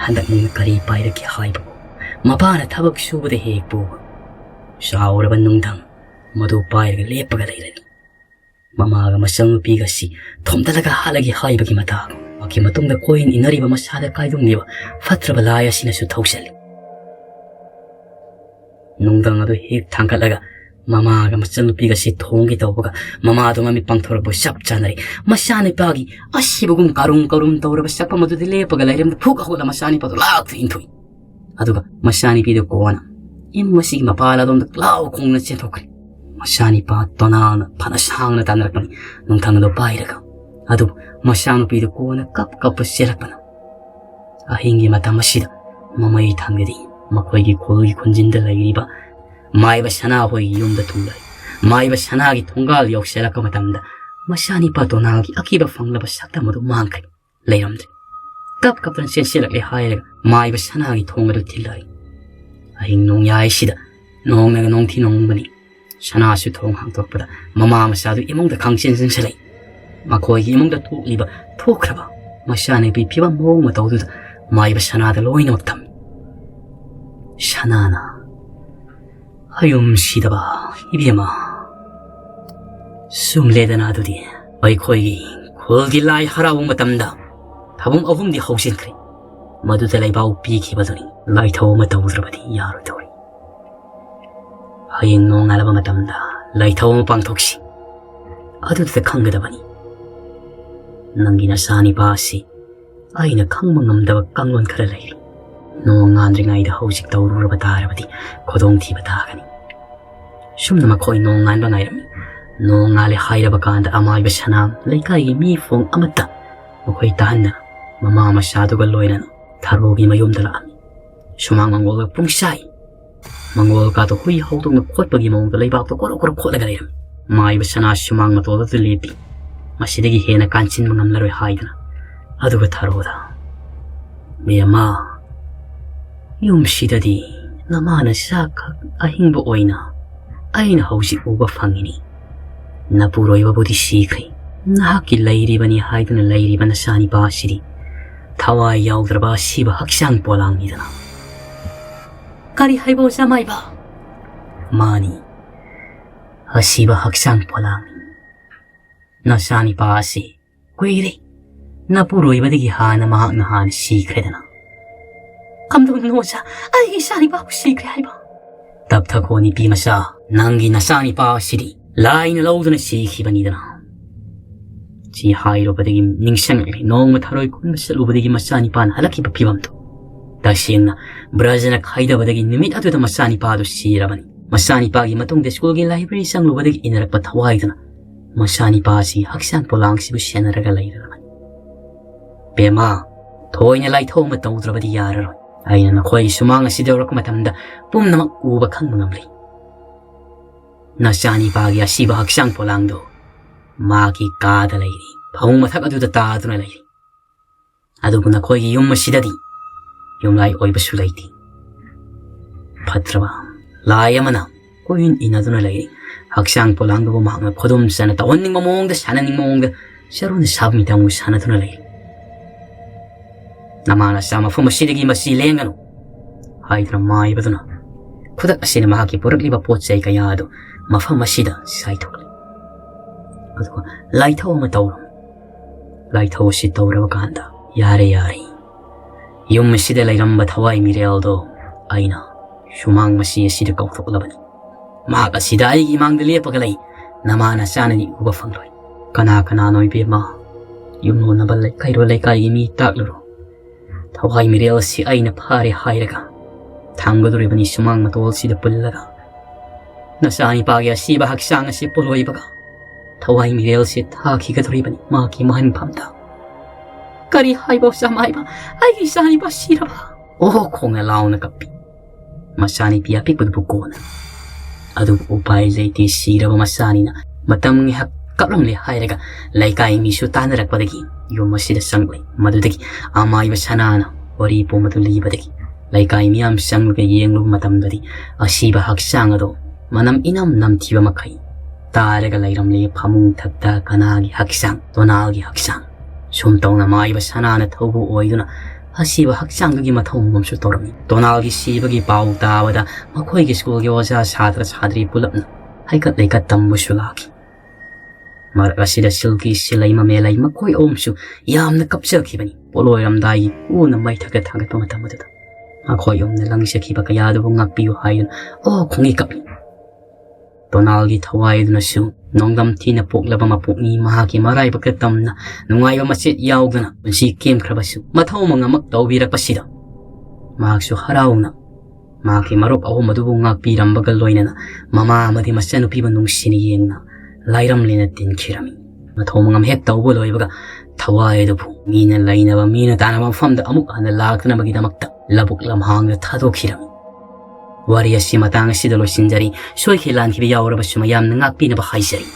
handak mong kari paira ki haibu mapana thabak subada hekbu saura banungdang madu paira lepaga leire mamaga masang pigasi thomdalaga halagi haibagi mata aki matungda coin inariba masada kaidung niba fatraba laya sinasu thawsali nungdang adu hek thangkalaga mamaga masang pigasi thongi tawbaga mama adu ngami pangthorabo sap chanari masani pagi asibugum karum tawraba sapa madu lepaga lairam thuka hola masani padu laak inthui aduga masani pido kona im masig mapala dom law khongna che thokri Machanipa Donana Panashang Tanrakani, Nontangado Bairaga. Adu Mashanopi the Kona Cup Serapana. A hingi matamashida, Mamai Tangadi, Makwagi Kogi Kunjinda Laiba, Maiba Shana Hoi Yum the Tungai, Maiba Shanagi Tungal Yok Sherakamatanda, Mashanipa Donagi, Akiba Fangla Satamadu Mankai, Layamd. Cup and Shelly higher, Maiba Shanagi Tonga Tilai. A hing no Yaishida, no Naganonti no money. Shana should home hang talk, but Mamma Masadu among the conscience and Shelly. Makoy among the two liba, Tokraba, Mashani be Piva Moma Dodu, Maiba Shana the loin of them. Shanana Hayum Shidaba, Ibiama Sum Leden Adudi, Baikoy, Kulgi Lai Harabumatamda, Tabum of whom the house in Cree. Madutalabao Piki Badoni, Light home at the Udrabati Yaratori. Haying no Alabamatamda, Light home Pantoxi. Adut the Kangadabani Nangina Sani Basi, Aina Kangmangam the Kangon Karalay. No ngandring ay the house ik tawur batarabati, Kodong Tibatagani. Shum na makoy no ngan bangayram. No ngale hayra bakanda amay bashanam, Laikay mi fong amata. Makoy tahan na, Mama masyado galoy na no. Tarogi mayum dalaan. Shumang mangwol pungsay. Mangwol ka to huy hautong na kot pagi mong dalay bak to koro na galayram. May basana shumang matolo to lipi. Masidagi hena kanchin mangam laroy haydana. Adu ka taroda. Miyama. Yung sidadi namana sakag ahing buoy na. Ay na hausi uba fangini. Napuroy wabuti sikay. Nahaki layri ba ni haydana layri ba na sani ba siri. Tawa yaudra siba haksang polang nidana. Kari haibo sa may ba? Mani. Asiba haksang polang. Nasani pa asi. Kwiri. Napuro iba digi hana mahak na hana sikre na. Kamdong no sa ay sani pa ako sikre haiba. Tabtag ko ni Pima sa nanggi nasani pa asiri. Lai na laudo na sikhi ba nidana. Si Hairo badagi ningsang nong mataroy kun masal badagi masani pan halaki pa pibamto. Dasing na braza na kaida badagi nimit ato da masani pa do sirabani. Masani pagi matong de school gi library sang lo badagi inarak pataway na. Masani pa si haksang polang si busya na ragalay naman. Pema, toy niya light home matong udra badi yara. Ay na nakoy sumanga si Dora kumatanda pum na mag-ubak ang mga mli. Nasani pagi asiba haksang polang do. Maki kada layri, paung matak adu tatado na layri. Adu kuna koy yung masidadi, yung lay oy basulayti. Patraba, laya mana, koy yun inado na layri. Haksang polang do mga kodom sana taon ning mamong da sana ning mamong da, siya ron sabi mitang mo sana do na layri. Namana sama fu masidagi masileng ano. Hay na may ba do na. Kudak asin na makipurag liba pot sa ikayado, mafa masida sa ito. Laitaw matawram. Laitaw si tawra wakanda. Yari. Yung masida layram bataway mireldo. Ay na. Shumang masiya sida kautok laban. Maka sida ay imang dali pagalay. Namana sana ni uba fangloy. Kana noy bima. Yung no nabalay kairo lay kay imi taklaro. Taway mirel si ay na pare hayraga. Tanggado riba ni shumang matawal sida pulaga. Nasani pagya si bahagsanga si puloy baga. Taway mirel si taki kadriban maki mahan pamta. Kari haibo sa maiba ay isani ba sira ba? Oh kung alaw na kapi. Masani piyapik pagbukunan. Adu upay zayti sira ba masani na matam ngi hak kaplang le hayraga laikay misu tanarak padagi yung masida sanglay madudagi amay ba sanana wari po matuli badagi laikay miyam sanglay yenglo matam dadi asiba haksang ado manam inam nam tiba makay. Talaga layram li pamung tagda kanagi haksang, tonagi haksang. Sumtaw na maiba sana na taubo oy na hasiba haksang dugi matawang mamsu torami. Tonagi sibagi pao tawada makoy giskul gi wasa sadra sadri pulap na haikat laykat tambo sulaki. Marasida silki silay mamelay makoy omsu yam na kapsel kibani. Poloy ramdayi una may tagat pamatamada. Makoy na lang siya kiba kayado kong ngakpiyo hayon o kung ikapi. Tonalgi taway na siyo, nong damti na puklaba mapuk ni mahaki maray pagkatam na nungay ba masit yaw na si Kim Krabasu, mataw mga magtaw birak pasida. Mahagso haraw na, ꯃꯍꯥꯛꯀꯤ ꯃꯔꯨꯞ ꯑꯍꯨꯝ ꯑꯗꯨꯕꯨ ꯉꯥꯛꯄꯤꯔꯝꯕꯒ ꯂꯣꯏꯅꯅ ꯃꯃꯥ ꯑꯃꯗꯤ ꯃꯆꯥꯅꯨꯄꯤꯕꯨ ꯅꯨꯡꯁꯤꯅ ꯌꯦꯡꯅ ꯂꯥꯏꯔꯝꯂꯦꯅ ꯇꯤꯟꯈꯤꯔꯝꯃꯤ ꯃꯊꯧ ꯃꯉꯝ ꯍꯦꯛ ꯇꯧꯕ ꯂꯣꯏꯕꯒ ꯊꯋꯥꯏ ꯑꯗꯨꯕꯨ ꯃꯤꯅ ꯂꯩꯅꯕ ꯃꯤꯅ ꯇꯥꯅꯕ ꯃꯐꯝꯗ ꯑꯃꯨꯛ ꯍꯟꯅ ꯂꯥꯛꯇꯅꯕꯒꯤꯗꯃꯛꯇ ꯂꯕꯨꯛ ꯂꯝꯍꯥꯡꯗ ꯊꯥꯗꯣꯛꯈꯤꯔꯝꯃꯤ ꯋꯥꯔꯤ ꯑꯁꯤ ꯃꯇꯥꯡ ꯑꯁꯤꯗ ꯂꯣꯏꯁꯤꯟꯖꯔꯤ ꯁꯣꯏꯈꯤ ꯂꯥꯟꯈꯤꯕ ꯌꯥꯎꯔꯕꯁꯨ ꯃꯌꯥꯝꯅ ꯉꯥꯛꯄꯤꯅꯕ ꯍꯥꯏꯖꯔꯤ